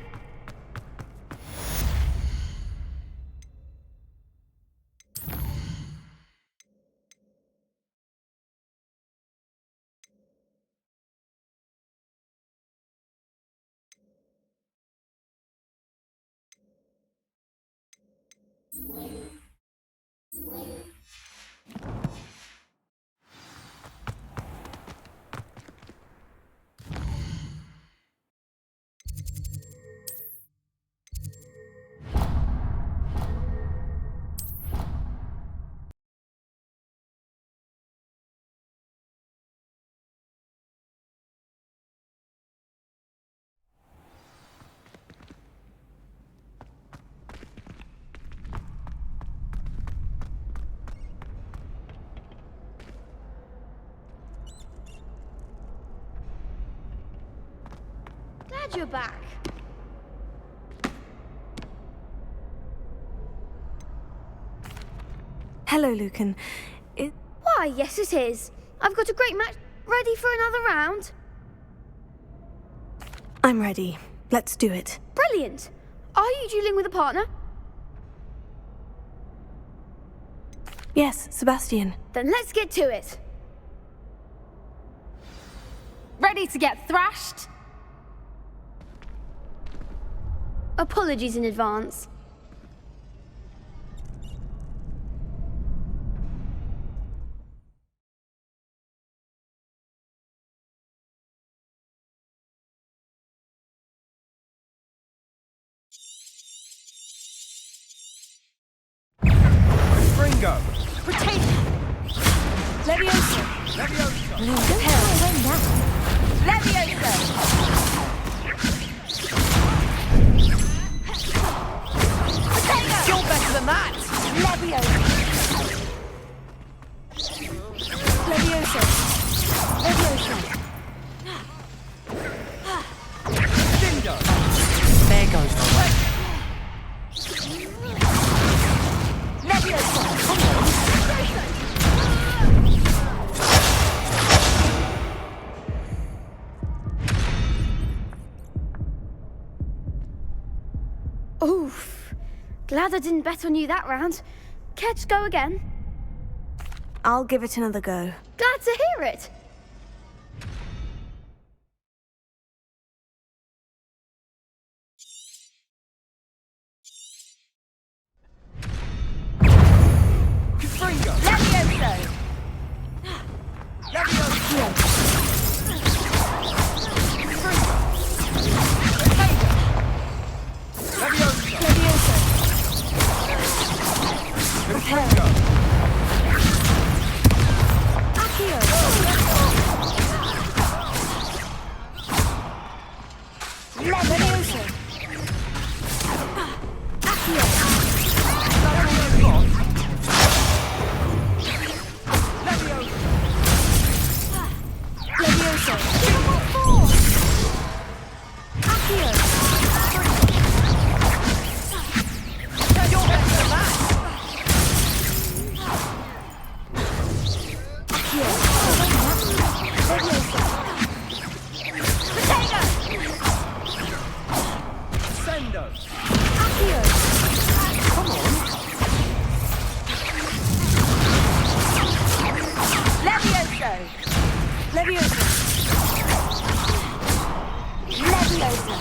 Glad you're back. Hello, Lucan. Why, yes it is. I've got a great match ready for another round. I'm ready. Let's do it. Brilliant. Are you dueling with a partner? Yes, Sebastian. Then let's get to it. Ready to get thrashed? Apologies in advance. Ringo. Rotate. Leviosa. Leviosa. Leviosa. You're better than that! Leviosa. Leviosa. Leviosa. Dingo. There goes my way. Leviosa. Come on. Oof. Glad I didn't bet on you that round. Care to go again? I'll give it another go. Glad to hear it. Ringo. Leviosa. Leviosa. Accio. Leviosa! Leviosa!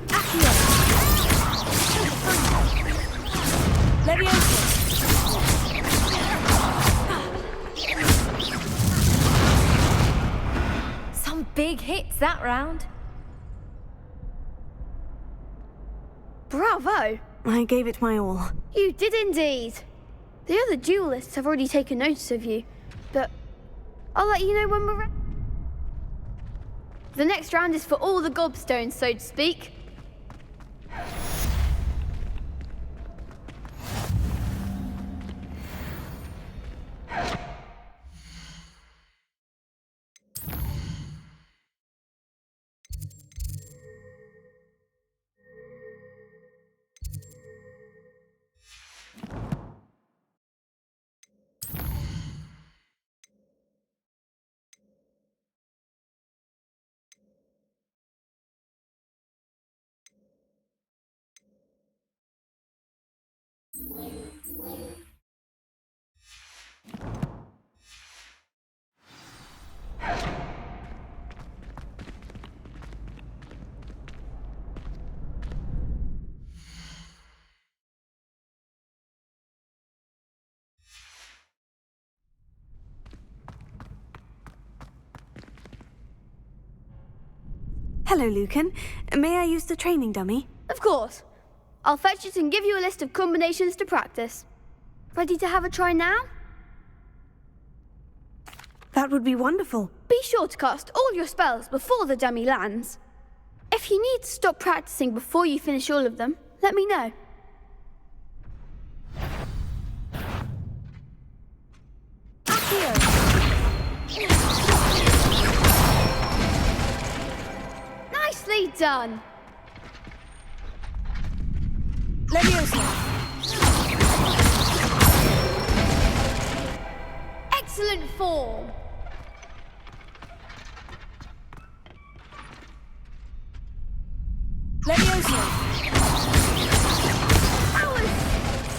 Accio! Leviosa! Some big hits that round. Bravo! I gave it my all. You did indeed. The other duelists have already taken notice of you, but I'll let you know when we're ready. The next round is for all the gobstones, so to speak. Hello, Lucan. May I use the training dummy? Of course. I'll fetch it and give you a list of combinations to practice. Ready to have a try now? That would be wonderful. Be sure to cast all your spells before the dummy lands. If you need to stop practicing before you finish all of them, let me know. Nicely done. Leviosa! Excellent form. Leviosa! That was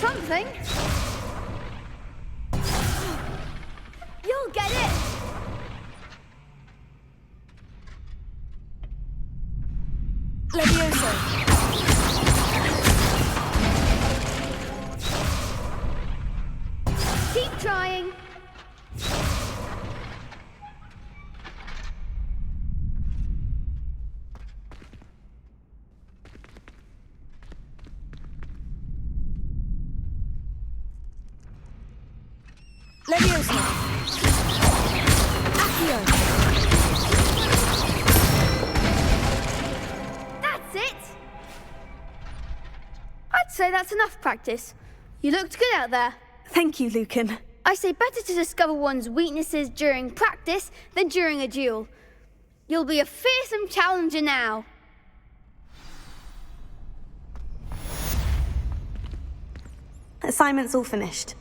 something. You'll get it. Leviosa! Keep trying. Leviosa! Accio! That's it. I'd say that's enough practice. You looked good out there. Thank you, Lucan. I say better to discover one's weaknesses during practice than during a duel. You'll be a fearsome challenger now. Assignment's all finished.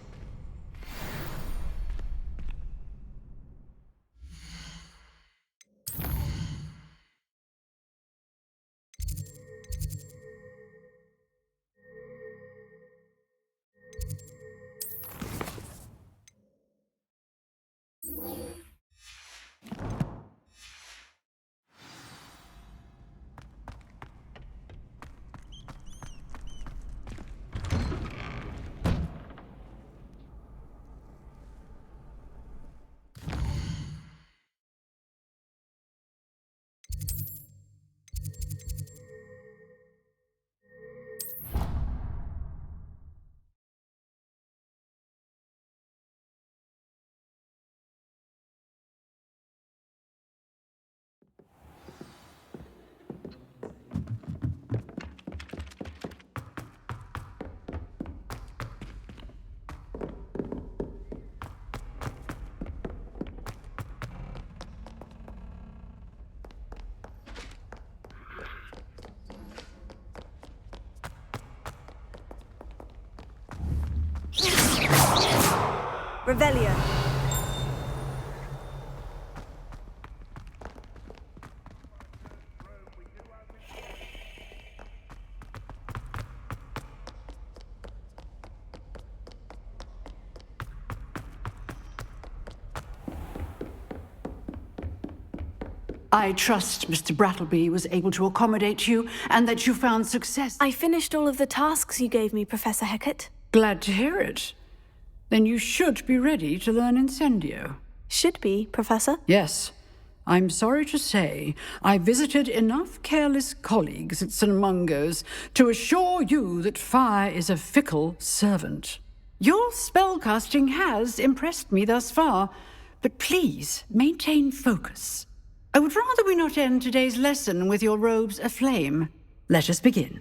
Revelio. I trust Mr. Brattleby was able to accommodate you and that you found success. I finished all of the tasks you gave me, Professor Hecat. Glad to hear it. Then you should be ready to learn Incendio. Should be, Professor? Yes. I'm sorry to say, I visited enough careless colleagues at St. Mungo's to assure you that fire is a fickle servant. Your spellcasting has impressed me thus far, but please maintain focus. I would rather we not end today's lesson with your robes aflame. Let us begin.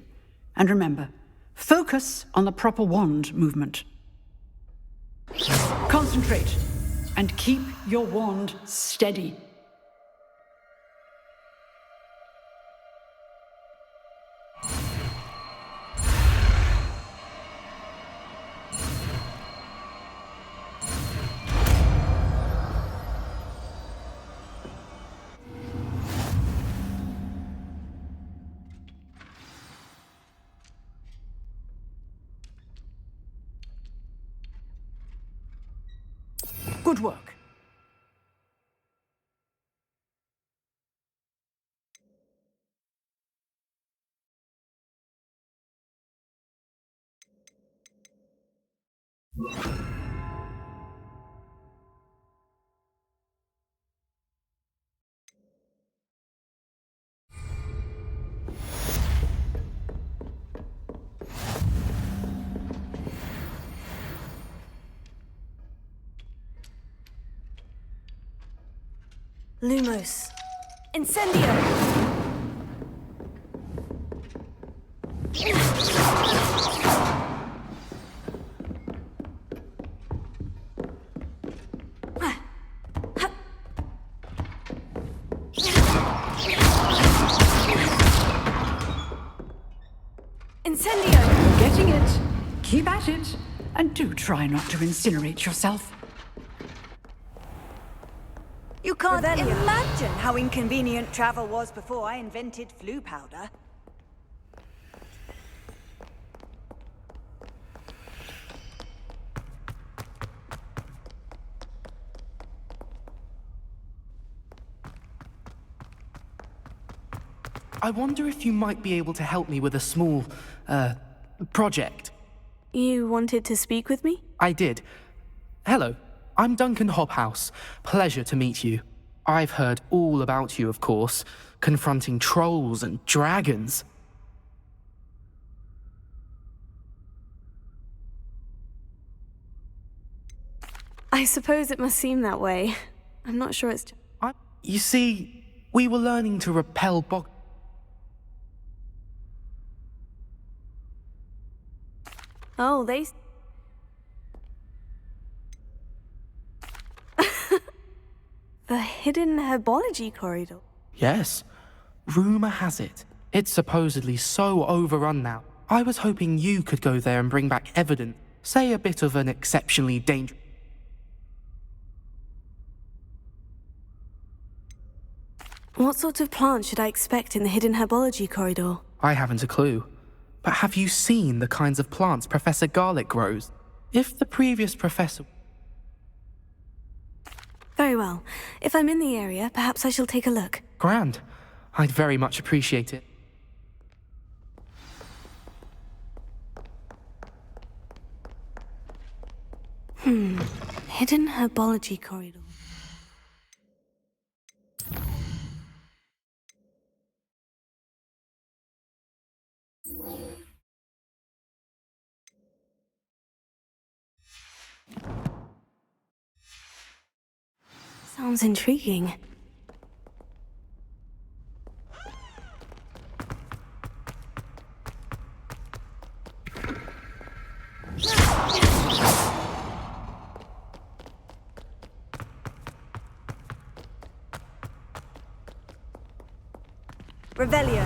And remember, focus on the proper wand movement. Concentrate and keep your wand steady. Good work. Lumos. Incendio! Incendio! You're getting it. Keep at it. And do try not to incinerate yourself. You can't imagine how inconvenient travel was before I invented flu powder. I wonder if you might be able to help me with a small, project. You wanted to speak with me? I did. Hello, I'm Duncan Hobhouse. Pleasure to meet you. I've heard all about you, of course, confronting trolls and dragons. I suppose it must seem that way. I'm not sure it's... You see, we were learning to repel bog... Oh, they... The hidden herbology corridor. Yes. Rumor has it, it's supposedly so overrun now. I was hoping you could go there and bring back evidence, say a bit of an exceptionally dangerous... What sort of plants should I expect in the hidden herbology corridor? I haven't a clue. But have you seen the kinds of plants Professor Garlic grows? If the previous professor... Very well. If I'm in the area, perhaps I shall take a look. Grand. I'd very much appreciate it. Hidden herbology corridor. Sounds intriguing. Revelio.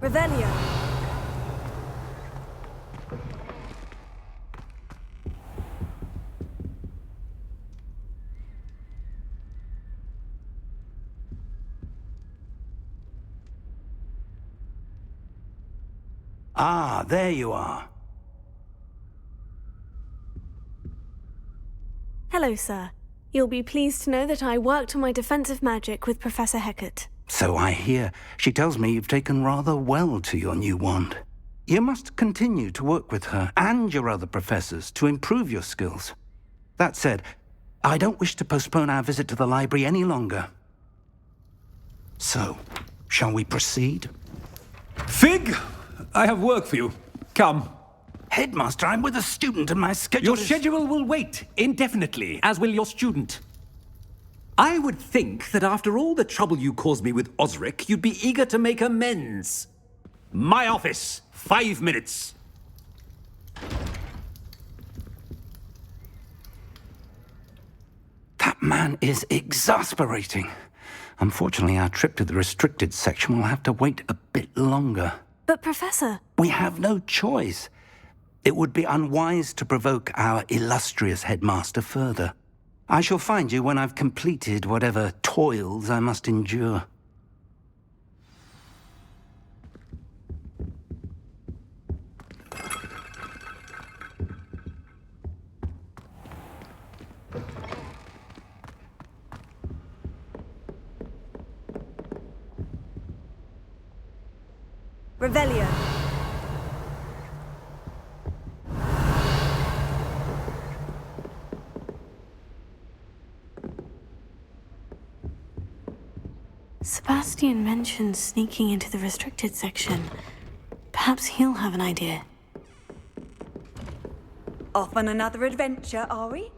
Revelio. Ah, there you are. Hello, sir. You'll be pleased to know that I worked on my defensive magic with Professor Hecat. So I hear. She tells me you've taken rather well to your new wand. You must continue to work with her and your other professors to improve your skills. That said, I don't wish to postpone our visit to the library any longer. So, shall we proceed? Fig, I have work for you. Come. Headmaster, I'm with a student and my schedule Your schedule will wait indefinitely, as will your student. I would think that after all the trouble you caused me with Osric, you'd be eager to make amends. My office, 5 minutes. That man is exasperating. Unfortunately, our trip to the restricted section will have to wait a bit longer. But, Professor... We have no choice. It would be unwise to provoke our illustrious headmaster further. I shall find you when I've completed whatever toils I must endure. Revelio. Sebastian mentioned sneaking into the restricted section. Perhaps he'll have an idea. Off on another adventure, are we?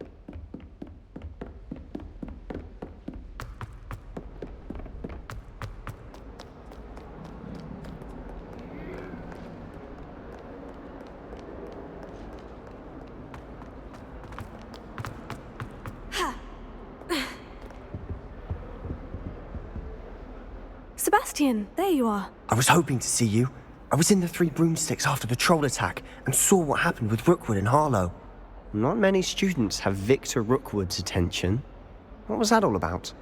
Sebastian, there you are. I was hoping to see you. I was in the Three Broomsticks after the troll attack and saw what happened with Rookwood and Harlow. Not many students have Victor Rookwood's attention. What was that all about?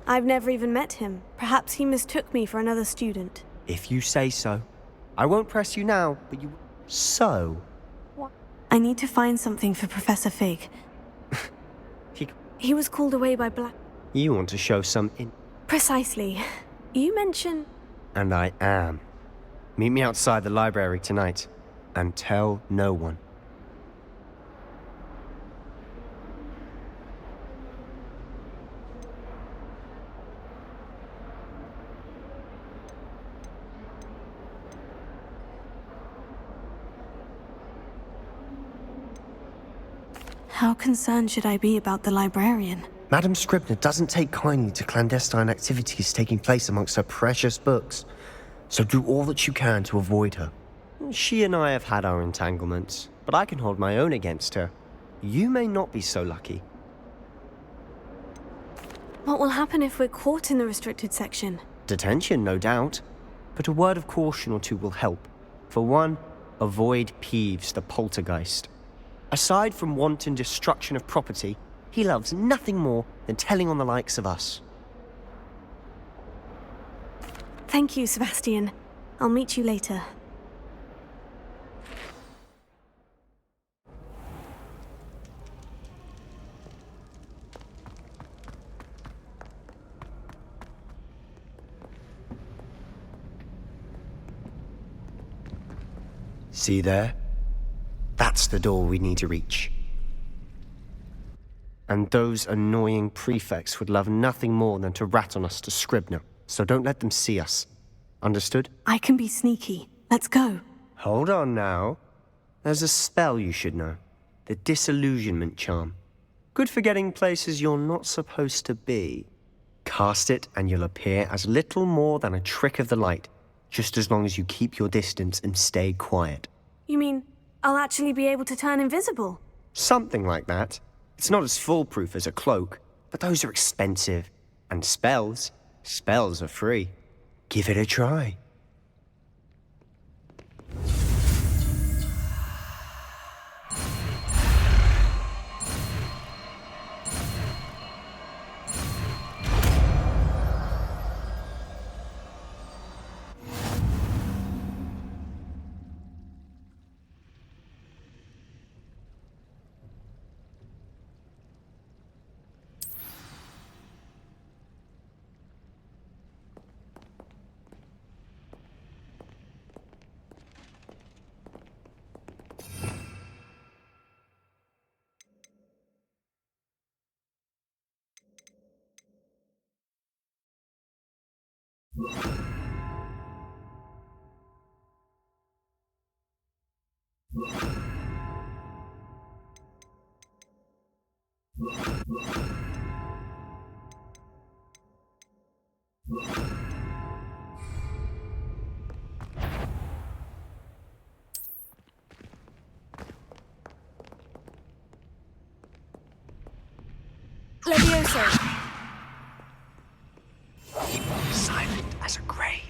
I've never even met him. Perhaps he mistook me for another student. If you say so. I won't press you now, but you... So? I need to find something for Professor Fig. He was called away by Black... You want to show some Precisely. You mentioned... And I am. Meet me outside the library tonight. And tell no one. How concerned should I be about the librarian? Madam Scribner doesn't take kindly to clandestine activities taking place amongst her precious books. So do all that you can to avoid her. She and I have had our entanglements, but I can hold my own against her. You may not be so lucky. What will happen if we're caught in the restricted section? Detention, no doubt. But a word of caution or two will help. For one, avoid Peeves the poltergeist. Aside from wanton destruction of property, he loves nothing more than telling on the likes of us. Thank you, Sebastian. I'll meet you later. See there? That's the door we need to reach. And those annoying prefects would love nothing more than to rat on us to Scribner, so don't let them see us. Understood? I can be sneaky. Let's go. Hold on now. There's a spell you should know. The Disillusionment Charm. Good for getting places you're not supposed to be. Cast it and you'll appear as little more than a trick of the light, just as long as you keep your distance and stay quiet. You mean I'll actually be able to turn invisible. Something like that. It's not as foolproof as a cloak, but those are expensive. And spells are free. Give it a try. Levioso! Silent as a grave.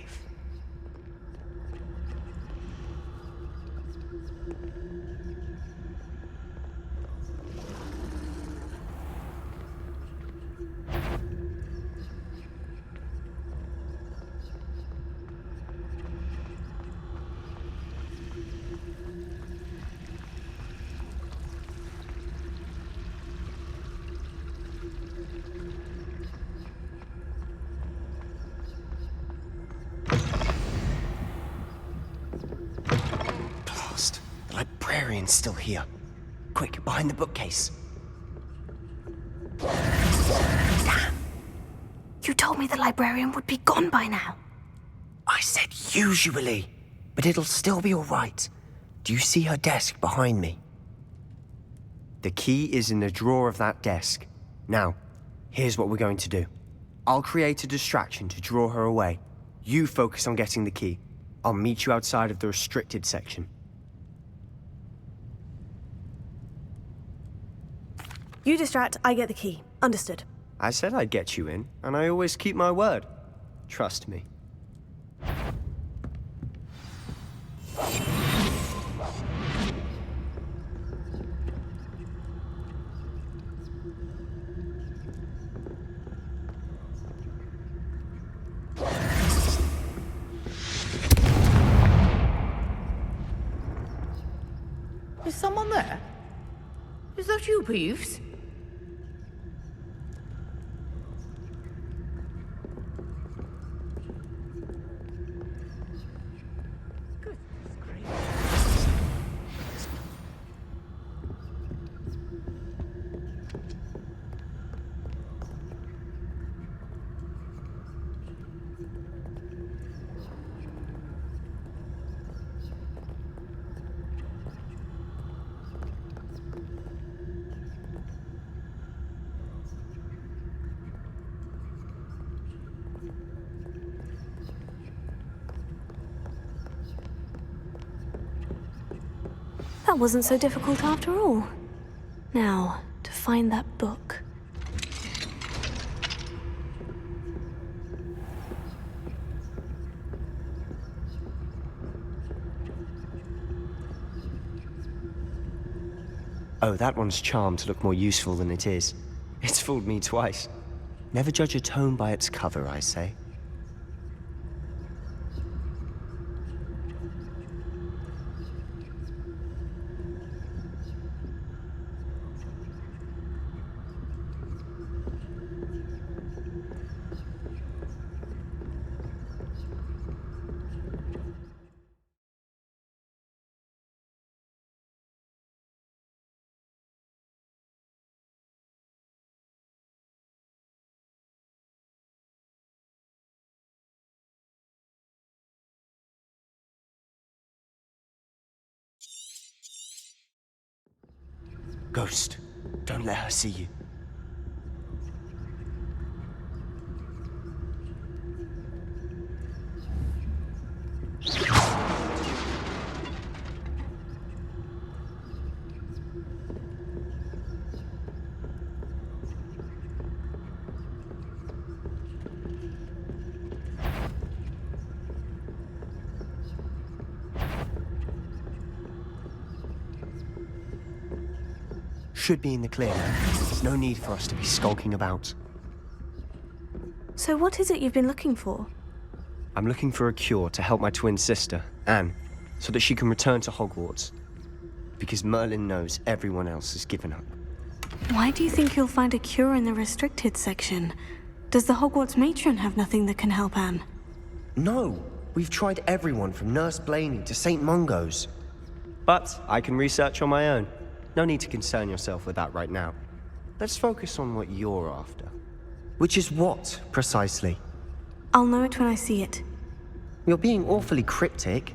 Blast. The librarian's still here. Quick, behind the bookcase. You told me the librarian would be gone by now. I said usually, but it'll still be all right. Do you see her desk behind me? The key is in the drawer of that desk. Now, here's what we're going to do. I'll create a distraction to draw her away. You focus on getting the key. I'll meet you outside of the restricted section. You distract, I get the key. Understood. I said I'd get you in, and I always keep my word. Trust me. Is someone there? Is that you, Peeves? That wasn't so difficult after all. Now, to find that book. Oh, that one's charmed to look more useful than it is. It's fooled me twice. Never judge a tome by its cover, I say. Ghost, don't let her see you. should be in the clear. There's no need for us to be skulking about. So what is it you've been looking for? I'm looking for a cure to help my twin sister, Anne, so that she can return to Hogwarts. Because Merlin knows everyone else has given up. Why do you think you'll find a cure in the restricted section? Does the Hogwarts matron have nothing that can help Anne? No, we've tried everyone from Nurse Blaney to St. Mungo's. But I can research on my own. No need to concern yourself with that right now. Let's focus on what you're after. Which is what, precisely? I'll know it when I see it. You're being awfully cryptic.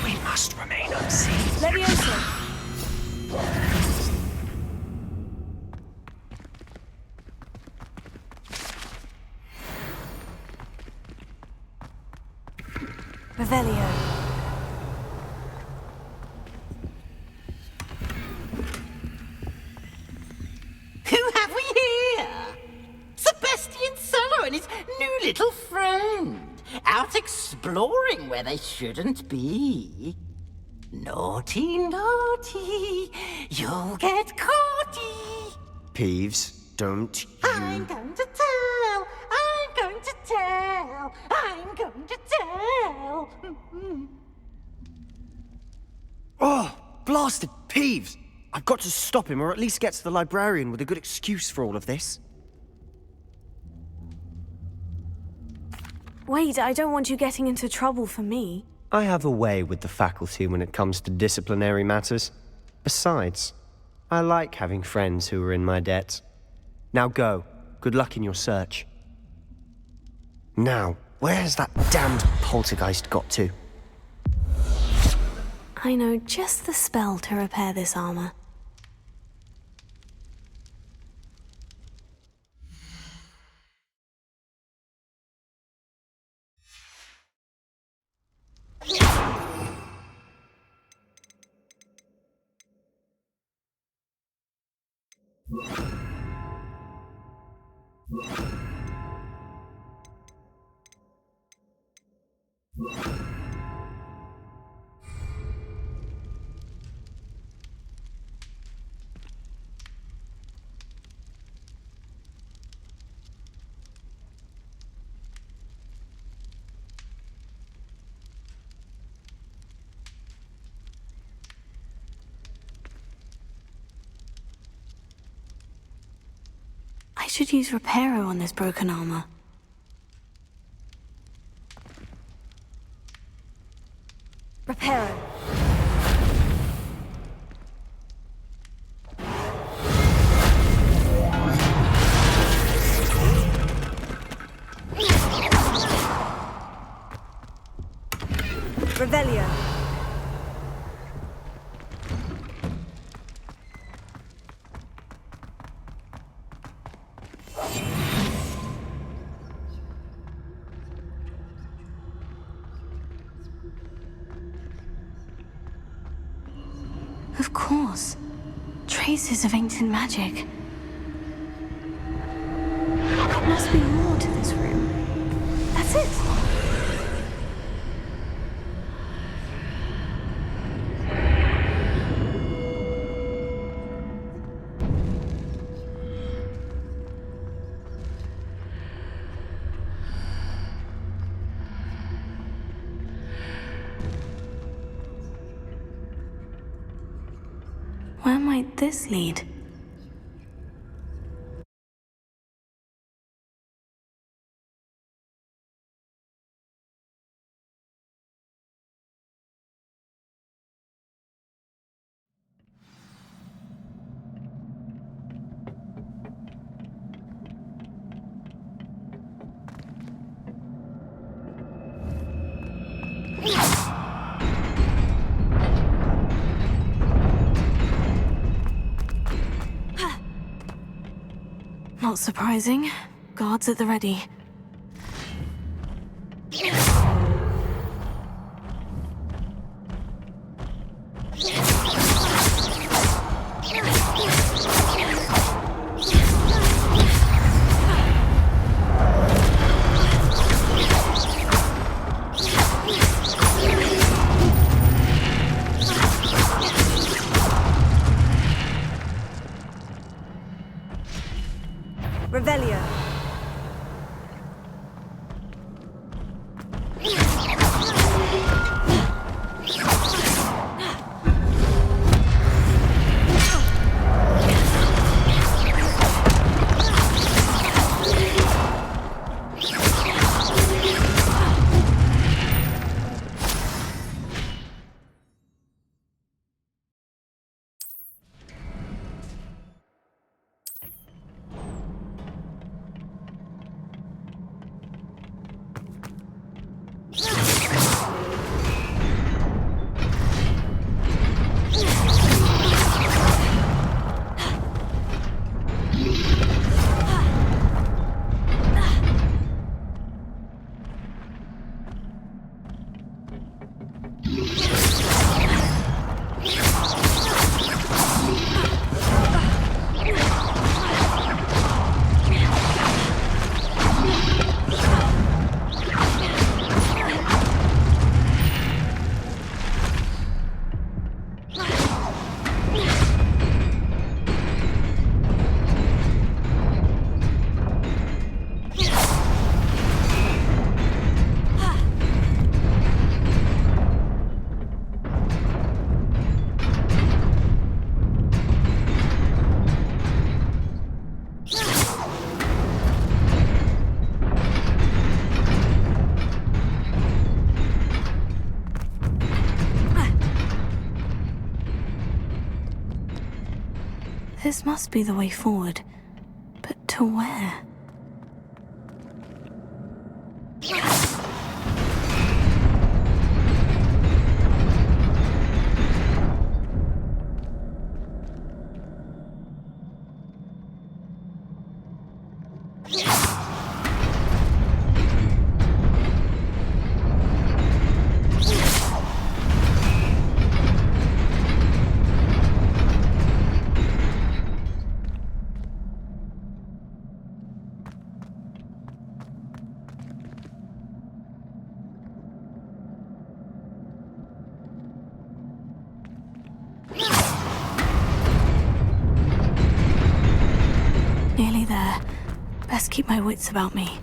We must remain unseen. Leviosa! Revelio. Who have we here? Sebastian Solo and his new little friend, out exploring where they shouldn't be. Naughty, naughty, you'll get caughty. Peeves, don't you... I'm going to tell, I'm going to tell, I'm going to tell. Oh, blasted Peeves! I've got to stop him, or at least get to the librarian with a good excuse for all of this. Wait, I don't want you getting into trouble for me. I have a way with the faculty when it comes to disciplinary matters. Besides, I like having friends who are in my debt. Now go. Good luck in your search. Now, where's that damned poltergeist got to? I know just the spell to repair this armor. I should use Reparo on this broken armor. Reparo. Revelio. Of course. Traces of ancient magic. There must be more to this room. That's it. Where might this lead? Yeah. Not surprising. Guards at the ready. Revelio. This must be the way forward. But to where? Nearly there. Best keep my wits about me.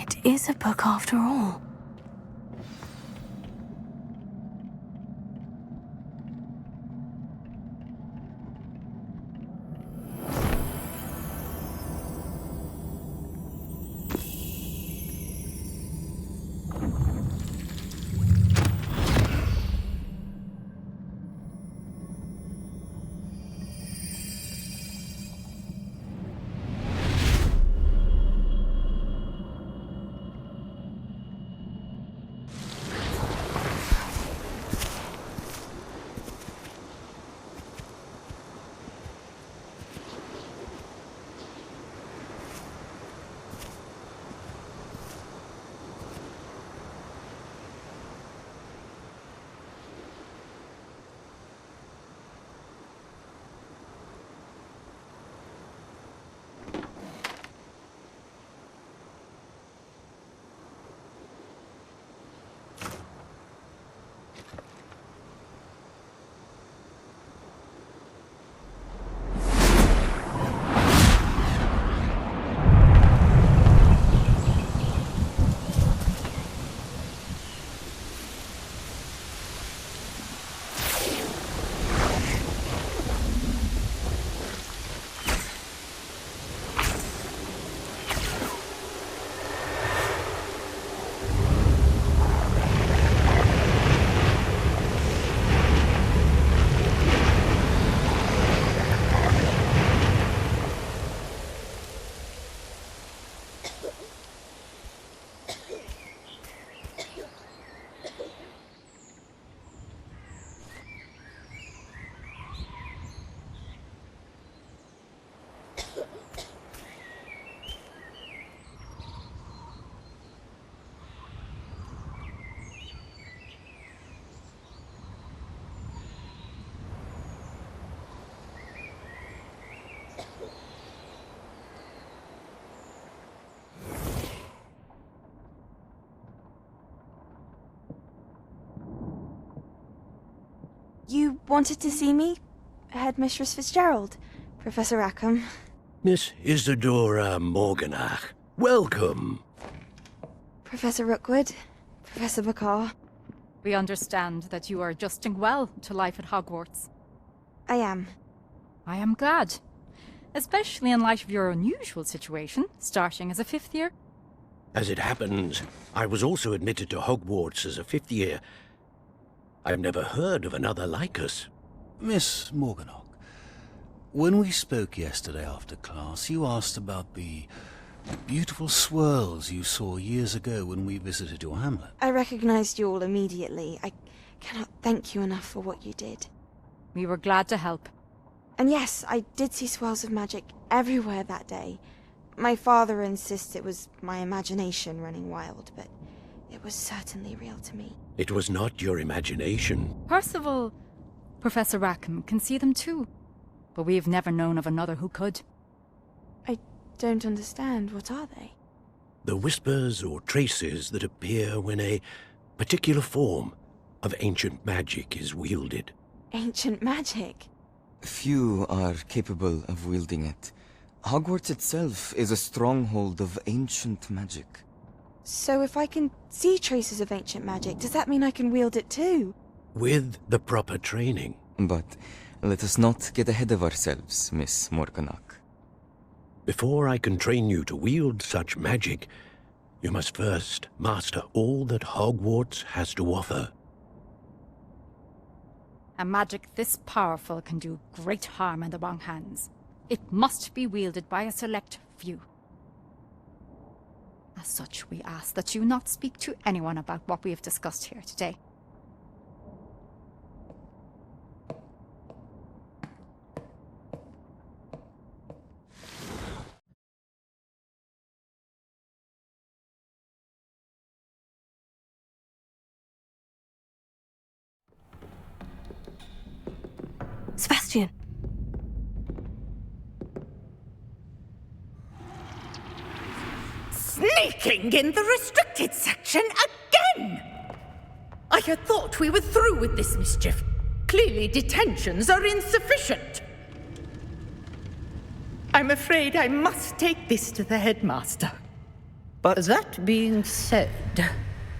It is a book after all. You wanted to see me? Headmistress Fitzgerald? Professor Rackham? Miss Isadora Morganach, welcome. Professor Rookwood? Professor Bakar? We understand that you are adjusting well to life at Hogwarts. I am. I am glad. Especially in light of your unusual situation, starting as a 5th year. As it happens, I was also admitted to Hogwarts as a 5th year. I've never heard of another like us. Miss Morganach, when we spoke yesterday after class, you asked about the beautiful swirls you saw years ago when we visited your hamlet. I recognized you all immediately. I cannot thank you enough for what you did. We were glad to help. And yes, I did see swirls of magic everywhere that day. My father insists it was my imagination running wild, but it was certainly real to me. It was not your imagination. Percival, Professor Rackham can see them too. But we've never known of another who could. I don't understand. What are they? The whispers or traces that appear when a particular form of ancient magic is wielded. Ancient magic? Few are capable of wielding it. Hogwarts itself is a stronghold of ancient magic. So if I can see traces of ancient magic, does that mean I can wield it too? With the proper training. But let us not get ahead of ourselves, Miss Morganach. Before I can train you to wield such magic, you must first master all that Hogwarts has to offer. A magic this powerful can do great harm in the wrong hands. It must be wielded by a select few. As such, we ask that you not speak to anyone about what we have discussed here today. Sebastian! Sneaking in the restricted section again! I had thought we were through with this mischief. Clearly detentions are insufficient. I'm afraid I must take this to the headmaster. But that being said,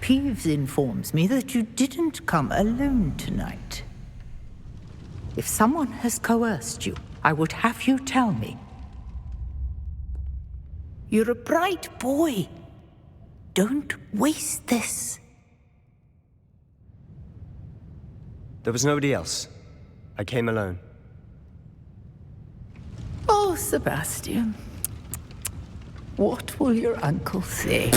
Peeves informs me that you didn't come alone tonight. If someone has coerced you, I would have you tell me. You're a bright boy. Don't waste this. there was nobody else. I came alone. Oh, Sebastian. What will your uncle say?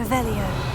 Revelio.